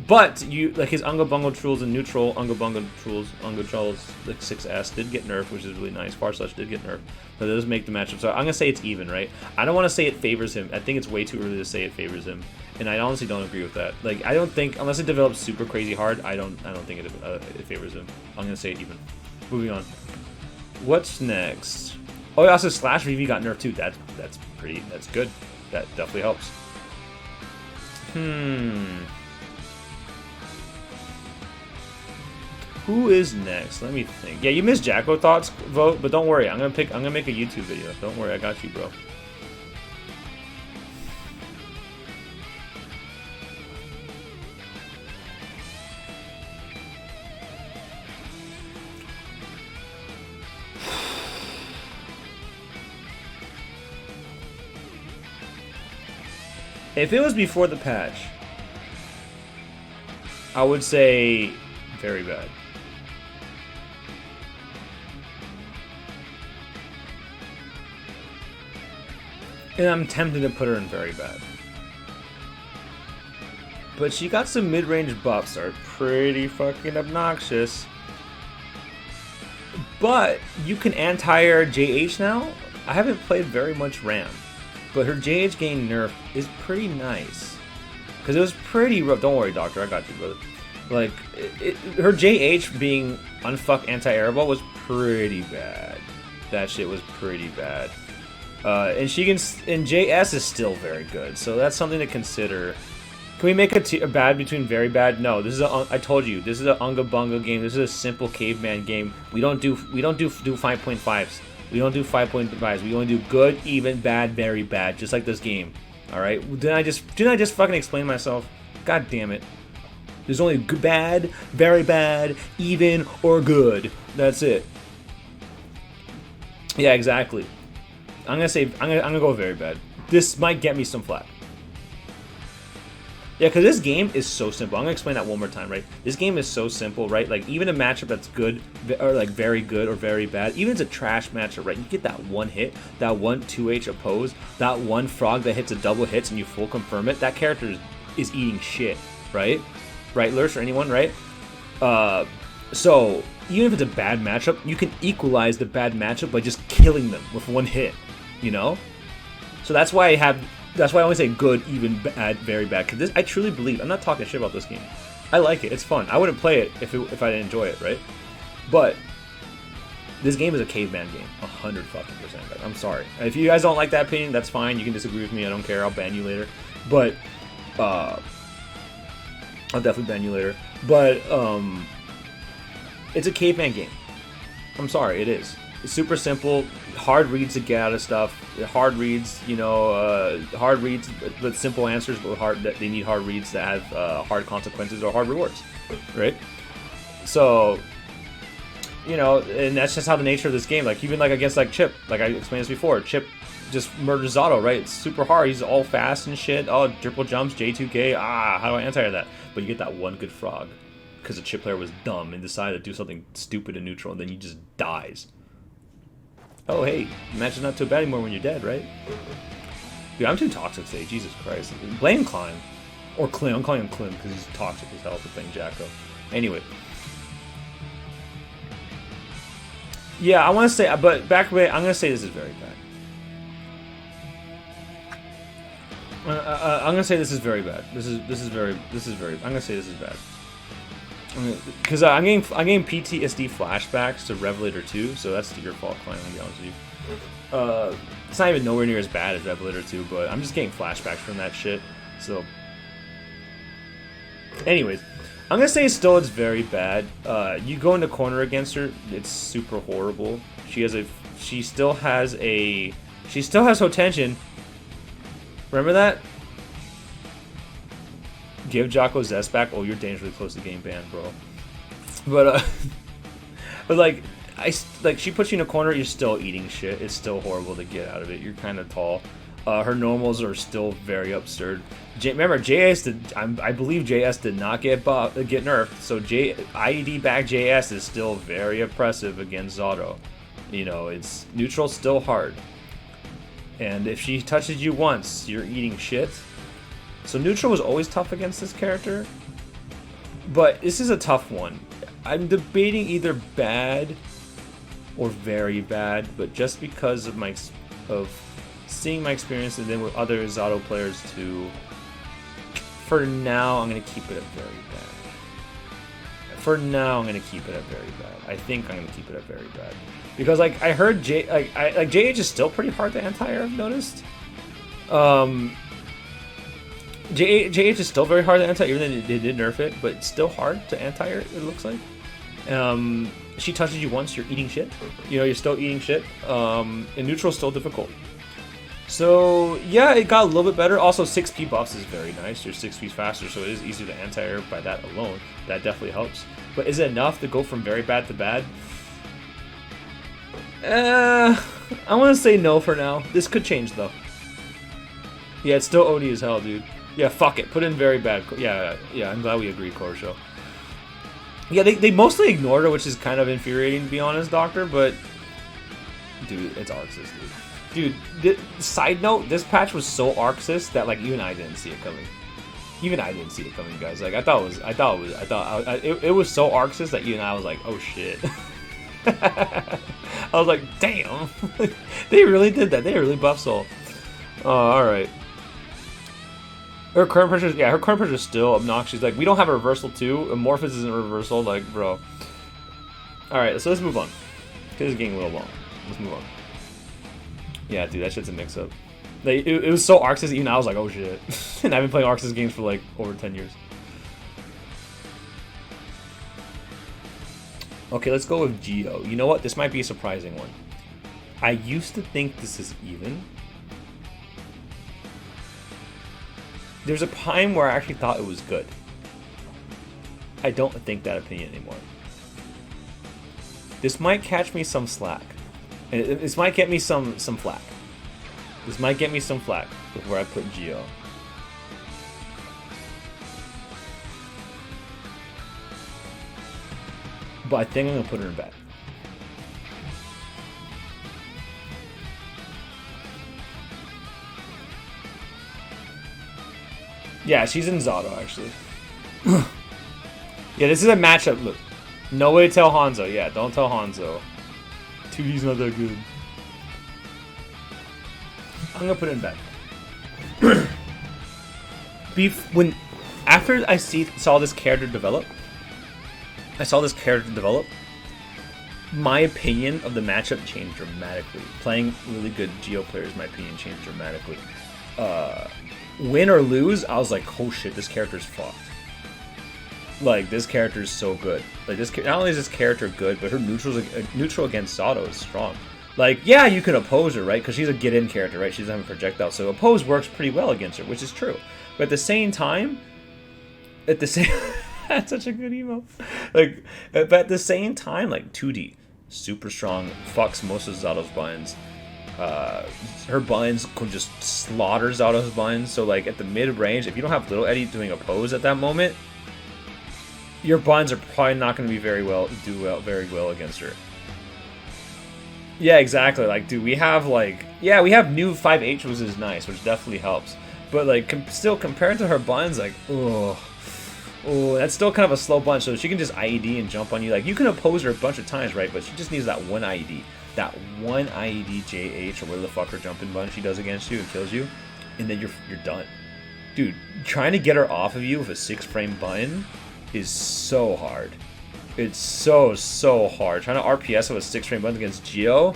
But you like his Unga Bunga Trolls and neutral Unga Bunga Trolls, Unga Trolls like 6S did get nerfed, which is really nice. Far Slash did get nerfed, but it does make the matchup. So I'm gonna say it's even, right? I don't want to say it favors him. I think it's way too early to say it favors him, and I honestly don't agree with that. Like I don't think unless it develops super crazy hard, I don't think it favors him. I'm gonna say it even. Moving on. What's next? Oh, yeah, also Slash VV got nerfed too. That's good. That definitely helps. Who is next? Let me think. Yeah, you missed Jacko Thoughts vote, but don't worry. I'm gonna make a YouTube video. Don't worry, I got you, bro. If it was before the patch, I would say very bad. And I'm tempted to put her in very bad. But she got some mid-range buffs that are pretty fucking obnoxious. But you can anti-air JH now. I haven't played very much Ram, but her JH gain nerf is pretty nice. Because it was pretty rough. Don't worry, Doctor, I got you, brother. Like, her JH being unfuck anti-airball was pretty bad. That shit was pretty bad. And JS is still very good, so that's something to consider. Can we make a bad between very bad? No, this is I told you, this is a Unga Bunga game. This is a simple caveman game. We don't do 5.5s. We don't do 5.5s. We only do good, even, bad, very bad, just like this game. All right? Didn't I just fucking explain myself? God damn it. There's only bad, very bad, even, or good. That's it. Yeah, exactly. I'm gonna go very bad. This might get me some flack. Yeah, because this game is so simple. I'm gonna explain that one more time, right? This game is so simple, right? Like even a matchup that's good, or like very good, or very bad, even if it's a trash matchup, right? You get that one hit, that one 2H oppose, that one frog that hits a double hits and you full confirm it. That character is eating shit, right? Right, Lurch, or anyone, right? So even if it's a bad matchup, you can equalize the bad matchup by just killing them with one hit. You know, so that's why I always say good, even, bad, very bad. Because this, I truly believe. I'm not talking shit about this game. I like it. It's fun. I wouldn't play it if I didn't enjoy it, right? But this game is a caveman game, 100 fucking percent. I'm sorry. If you guys don't like that opinion, that's fine. You can disagree with me. I don't care. I'll ban you later. But I'll definitely ban you later. But it's a caveman game. I'm sorry. It is. It's super simple, hard reads to get out of stuff. Hard reads, you know, hard reads with simple answers, but they need hard reads that have hard consequences or hard rewards, right? So, you know, and that's just how the nature of this game. Like even like against like Chip, like I explained this before, Chip just murders Zato, right? It's super hard. He's all fast and shit. Oh, triple jumps, J2K. How do I anti that? But you get that one good frog because the Chip player was dumb and decided to do something stupid and neutral, and then he just dies. Oh, hey, match is not too bad anymore when you're dead, right? Dude, I'm too toxic today. Jesus Christ. Blame Klein. Or Klim. I'm calling him Klim because he's toxic as hell for playing Jacko. Anyway. Yeah, I want to say, but back away, I'm going to say this is very bad. I'm going to say this is very bad. This is very, I'm going to say this is bad. Because I'm getting PTSD flashbacks to Revelator 2, so that's your fault, Klein, to be honest with you. It's not even nowhere near as bad as Revelator 2, but I'm just getting flashbacks from that shit. So, anyways, I'm gonna say still it's very bad. You go in the corner against her, it's super horrible. She still has Hotention. Remember that? Give Jocko Zest back. Oh, you're dangerously close to game ban, bro. But but like she puts you in a corner, you're still eating shit. It's still horrible to get out of it. You're kind of tall. Her normals are still very absurd. Remember, JS did. I believe JS did not get nerfed. So IED back JS is still very oppressive against Zato. You know, it's neutral still hard. And if she touches you once, you're eating shit. So neutral was always tough against this character. But this is a tough one. I'm debating either bad or very bad, but just because of seeing my experience and then with other Zato players too, for now I'm gonna keep it at very bad. For now I'm gonna keep it at very bad. I think I'm gonna keep it at very bad. Because like I heard JH is still pretty hard to anti-air, I've noticed. JH is still very hard to anti, even though they did nerf it, but it's still hard to anti-air, it looks like. She touches you once, you're eating shit. You know, you're still eating shit. And neutral is still difficult. So, yeah, it got a little bit better. Also, 6p buffs is very nice. You're 6p faster, so it is easier to anti-air by that alone. That definitely helps. But is it enough to go from very bad to bad? I want to say no for now. This could change, though. Yeah, it's still OD as hell, dude. Yeah, fuck it. Put in very bad. Yeah, I'm glad we agreed, Core Show. Yeah, they mostly ignored her, which is kind of infuriating, to be honest, Doctor, but... Dude, it's Arxis, dude. Dude, side note, this patch was so Arxis that, like, even I didn't see it coming. Even I didn't see it coming, guys. Like, it was so Arxis that even I was like, oh shit. I was like, damn. They really did that. They really buffed Soul. Alright. Her current pressure is still obnoxious. Like, we don't have a reversal too. Amorphous isn't a reversal. Like, bro. Alright, so let's move on. This is getting a little long. Let's move on. Yeah, dude, that shit's a mix-up. Like, it was so Arxis, even I was like, oh shit. And I've been playing Arxis games for like over 10 years. Okay, let's go with Geo. You know what? This might be a surprising one. I used to think this is even. There's a time where I actually thought it was good. I don't think that opinion anymore. This might catch me some slack. This might get me some flack. This might get me some flack with where I put Geo. But I think I'm gonna put her in bed. Yeah, she's in Zato, actually. Yeah, this is a matchup. Look, no way to tell Hanzo. Yeah, don't tell Hanzo. 2D's not that good. I'm gonna put it in bed. After I saw this character develop, my opinion of the matchup changed dramatically. Playing really good Geo players, my opinion changed dramatically. Win or lose, I was like, oh shit, this character's fucked. Like, this character's so good. Like, not only is this character good, but her neutral against Zato is strong. Like, yeah, you can oppose her, right? Because she's a get-in character, right? She doesn't have a projectile, so oppose works pretty well against her, which is true. But at the same time, that's such a good emo. Like, but at the same time, like, 2D, super strong, fucks most of Zato's binds. Her binds can just slaughter Zato's binds. So, like, at the mid-range, if you don't have Little Eddie doing oppose at that moment, your binds are probably not going to be very well against her. Yeah, exactly. Like, dude, we have new 5H, which is nice, which definitely helps. But, like, still, compared to her binds, like, oh, that's still kind of a slow bunch. So she can just IED and jump on you. Like, you can oppose her a bunch of times, right? But she just needs that one IED. That one IED JH, or whatever the fuck her jumping bunch she does against you and kills you. And then you're done. Dude, trying to get her off of you with a 6-frame button is so hard. It's so hard. Trying to RPS with a 6-frame button against Geo,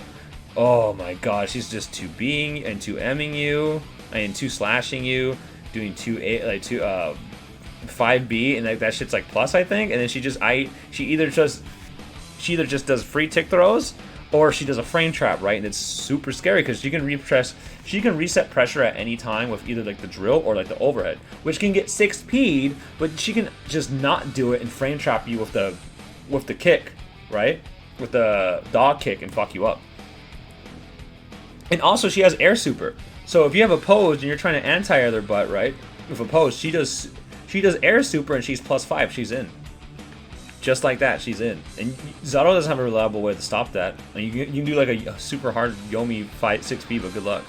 oh my god, she's just 2Bing and 2Ming you, and 2-slashing you, doing 5B, and like that shit's like plus, I think. And then she either just does free tick throws, or she does a frame trap, right? And it's super scary because she can reset pressure at any time with either like the drill or like the overhead, which can get 6P'd, but she can just not do it and frame trap you with the with the kick, right? With the dog kick and fuck you up. And also she has air super. So if you have opposed and you're trying to anti their butt, right? With opposed, she does air super and she's +5. She's in. Just like that, she's in. And Zato doesn't have a reliable way to stop that. And you can do like a super hard Yomi fight 6B, but good luck.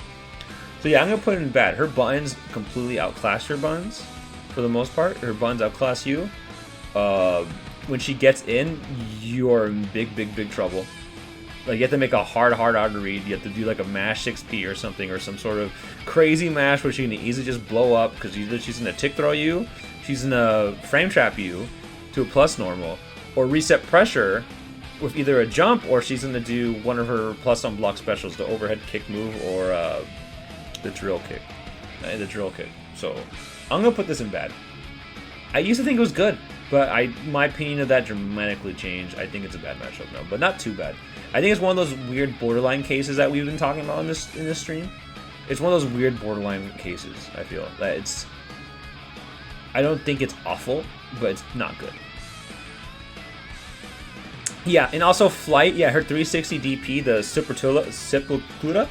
So yeah, I'm gonna put it in bad. Her buttons completely outclass your buttons for the most part. Her buttons outclass you. When she gets in, you're in big trouble. Like you have to make a hard outer read. You have to do like a mash 6P or something, or some sort of crazy mash where she can easily just blow up because either she's gonna tick throw you, she's gonna frame trap you to a plus normal, or reset pressure with either a jump, or she's gonna do one of her plus on block specials, the overhead kick move or the drill kick. So I'm gonna put this in bad. I used to think it was good, but my opinion of that dramatically changed. I think it's a bad matchup now, but not too bad. I think it's one of those weird borderline cases that we've been talking about in this stream. It's one of those weird borderline cases. I feel that I don't think it's awful, but it's not good. Yeah, and also Flight. Yeah, her 360 DP, the Sepultura,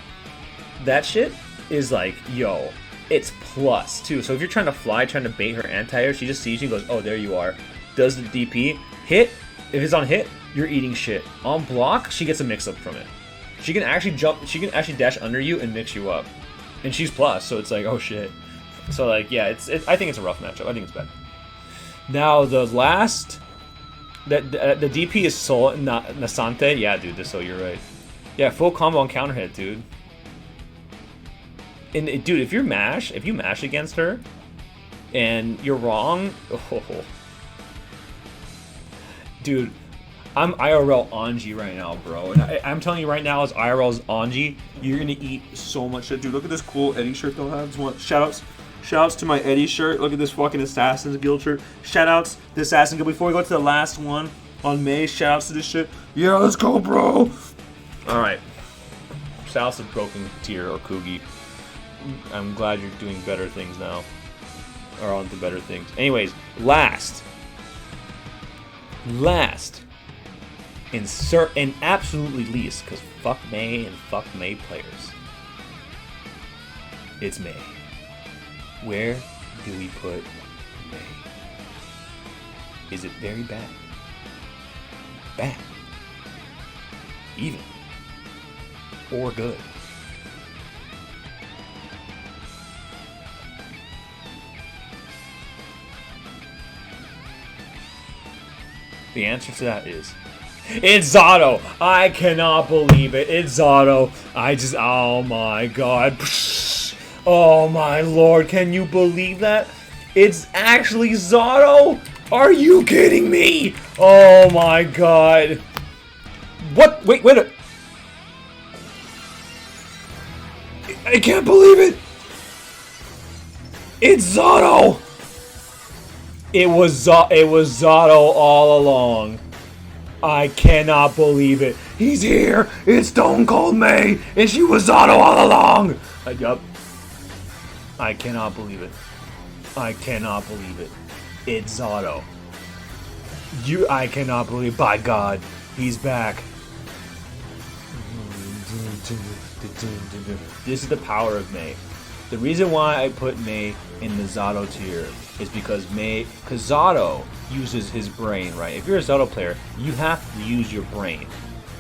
that shit is like, yo, it's plus too. So if you're trying to fly, trying to bait her anti-air, she just sees you and goes, oh, there you are. Does the DP hit? If it's on hit, you're eating shit. On block, she gets a mix up from it. She can actually jump. She can actually dash under you and mix you up, and she's plus. So it's like, oh shit. So like, yeah, I think it's a rough matchup. I think it's bad. Now the last, the DP is Sol Nasante. Yeah, dude. So you're right. Yeah, full combo on counter hit, dude. And dude, if you mash against her, and you're wrong, oh. Dude, I'm IRL Anji right now, bro. And I'm telling you right now, as IRL's Anji, you're gonna eat so much shit. Dude, look at this cool Eddie shirt that I have. Shoutouts to my Eddie shirt. Look at this fucking Assassin's Guild shirt. Shoutouts to Assassin's Guild. Before we go to the last one on May, shoutouts to this shit. Yeah, let's go, bro. Alright. Shoutouts to Broken Tier or Kugi. I'm glad you're doing better things now. Or on to better things. Anyways, last. And absolutely least, because fuck May and fuck May players. It's May. Where do we put May? Is it very bad? Bad. Even. Or good? The answer to that is, it's Zato. I cannot believe it. It's Zato. Oh my god. Oh my lord, can you believe that? It's actually Zato? Are you kidding me? Oh my god. What? Wait. I can't believe it. It's Zato. It was Zato all along. I cannot believe it. He's here. It's Stone Cold May, and she was Zato all along. Yup. I cannot believe it. I cannot believe it. It's Zato. I cannot believe. By God, he's back. This is the power of May. The reason why I put May in the Zato tier is because Zato uses his brain, right? If you're a Zato player, you have to use your brain,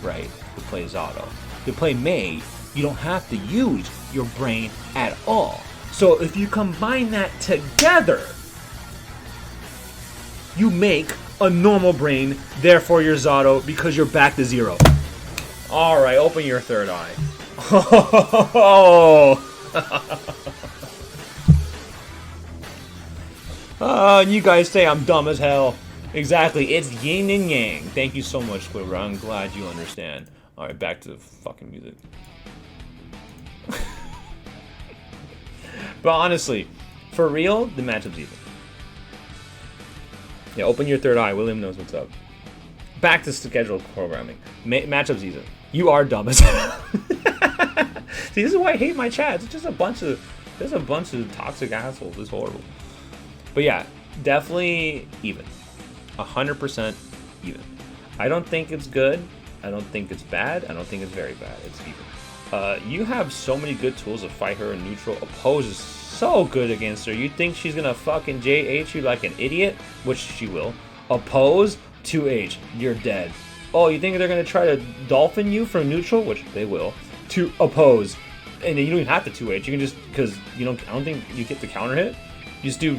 right, to play Zato. To play May, you don't have to use your brain at all. So if you combine that together, you make a normal brain, therefore you're Zato, because you're back to zero. Alright, open your third eye. Oh! You guys say I'm dumb as hell. Exactly, it's yin and yang. Thank you so much, Quiver. I'm glad you understand. Alright, back to the fucking music. But honestly, for real, the matchup's even. Yeah, open your third eye. William knows what's up. Back to scheduled programming. Matchup's even. You are dumb as hell. See, this is why I hate my chat. It's just a bunch of toxic assholes. It's horrible. But yeah, definitely even. 100% even. I don't think it's good. I don't think it's bad. I don't think it's very bad. It's even. You have so many good tools to fight her in neutral. Oppose is so good against her. You think she's gonna fucking JH you like an idiot? Which she will. Oppose, 2H. You're dead. Oh, you think they're gonna try to dolphin you from neutral? Which they will. To oppose. And you don't even have to 2H. You can just, because you don't, I don't think you get the counter hit. You just do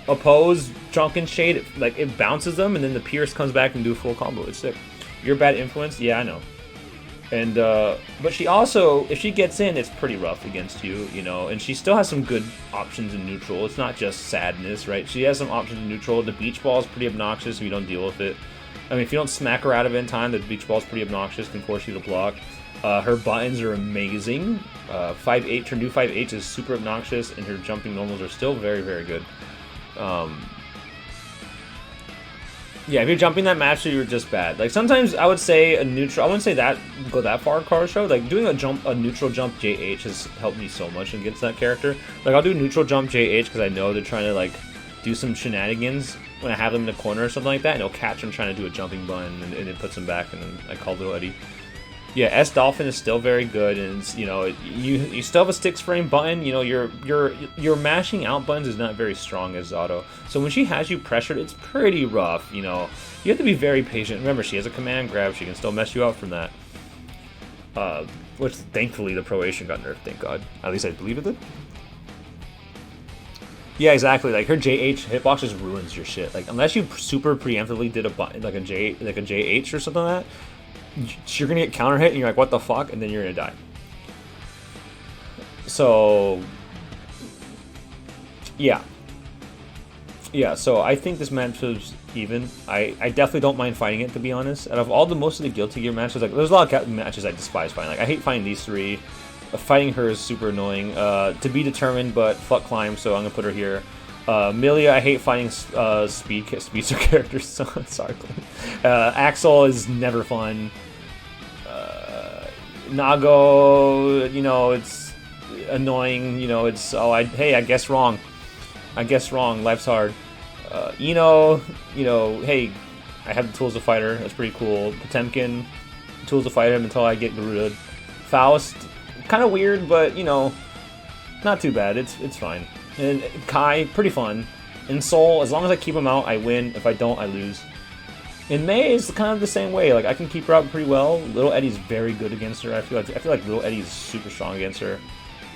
oppose, drunken shade, like it bounces them, and then the pierce comes back and do a full combo. It's sick. You're bad influence, yeah, I know. And but she also, if she gets in, it's pretty rough against you, you know. And she still has some good options in neutral. It's not just sadness, right? She has some options in neutral. The beach ball is pretty obnoxious if you don't deal with it. I mean, if you don't smack her out of it in time, the beach ball is pretty obnoxious, can force you to block. Her buttons are amazing. 5H, her new 5H is super obnoxious, and her jumping normals are still very, very good. Yeah, if you're jumping that match, you're just bad. Like, sometimes I would say a neutral, I wouldn't say that, go that far, Car Show. Like, doing a neutral jump JH has helped me so much against that character. Like, I'll do neutral jump JH because I know they're trying to, like, do some shenanigans when I have them in the corner or something like that, and it'll catch them trying to do a jumping button, and it puts them back, and then I call Little Eddie. Yeah, S Dolphin is still very good, and it's, you know, you still have a stick frame button. You know, your mashing out buttons is not very strong as Zato. So when she has you pressured, it's pretty rough. You know, you have to be very patient. Remember, she has a command grab; she can still mess you out from that. Which thankfully the Pro Asian got nerfed. Thank God. At least I believe it did. Yeah, exactly. Like her JH hitbox just ruins your shit. Like unless you super preemptively did a button like a JH or something like that. You're gonna get counter hit and you're like, what the fuck, and then you're gonna die. So yeah, so I think this match was even. I definitely don't mind fighting it, to be honest. Out of all the most of the Guilty Gear matches, like there's a lot of matches I despise fighting. Like I hate fighting these three. Fighting her is super annoying. To be determined, but fuck Climb, so I'm gonna put her here. Milia, I hate fighting speedster characters, so sorry. Axl is never fun. Nago, you know, it's annoying. You know, it's I guess wrong. Life's hard. You know, hey, I have the tools to fight her. That's pretty cool. Potemkin, tools to fight him until I get Garuda. Faust, kind of weird, but you know, not too bad. It's fine. And Kai, pretty fun. And Soul, as long as I keep him out, I win. If I don't, I lose. And Mei is kind of the same way. Like I can keep her out pretty well. Little Eddie's very good against her. I feel like Little Eddie's super strong against her.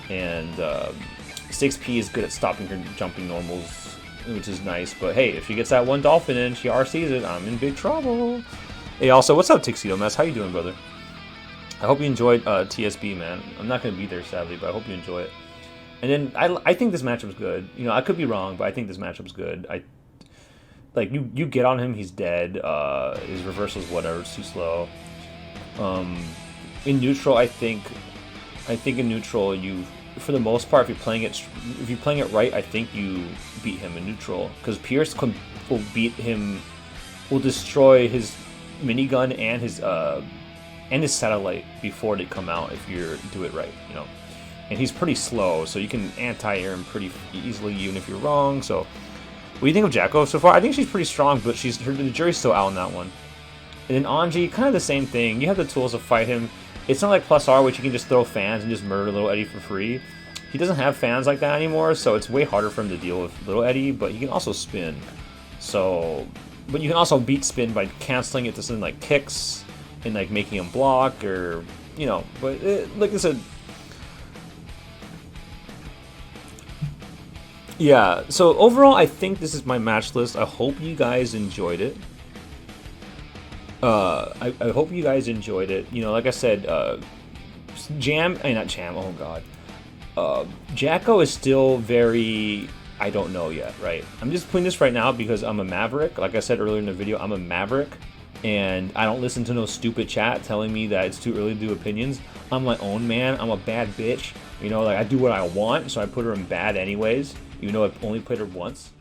And 6P is good at stopping her jumping normals, which is nice. But hey, if she gets that one dolphin in, she RCs it, I'm in big trouble. Hey, also, what's up, Tuxedo Mess? How you doing, brother? I hope you enjoyed TSB, man. I'm not gonna be there sadly, but I hope you enjoy it. And then I think this matchup's good. You know, I could be wrong, but I think this matchup's good. Like you get on him, he's dead. His reversal's whatever, it's too slow. In neutral, I think in neutral you, for the most part, if you're playing it right, I think you beat him in neutral because Pierce will beat him, will destroy his minigun and his satellite before they come out if you do it right, you know. And he's pretty slow, so you can anti-air him pretty easily, even if you're wrong. So, what do you think of Jacko so far? I think she's pretty strong, but the jury's still out on that one. And then Anji, kind of the same thing. You have the tools to fight him. It's not like Plus R, which you can just throw fans and just murder Little Eddie for free. He doesn't have fans like that anymore, so it's way harder for him to deal with Little Eddie, but he can also spin. So, but you can also beat spin by canceling it to something like kicks and like making him block, or, you know, but like I said, yeah, so overall, I think this is my match list. I hope you guys enjoyed it. I hope you guys enjoyed it. You know, like I said, not Jam, oh god. Jacko is still very, I don't know yet, right? I'm just putting this right now because I'm a maverick. Like I said earlier in the video, I'm a maverick. And I don't listen to no stupid chat telling me that it's too early to do opinions. I'm my own man. I'm a bad bitch. You know, like I do what I want, so I put her in bad anyways. Even though I've only played her once.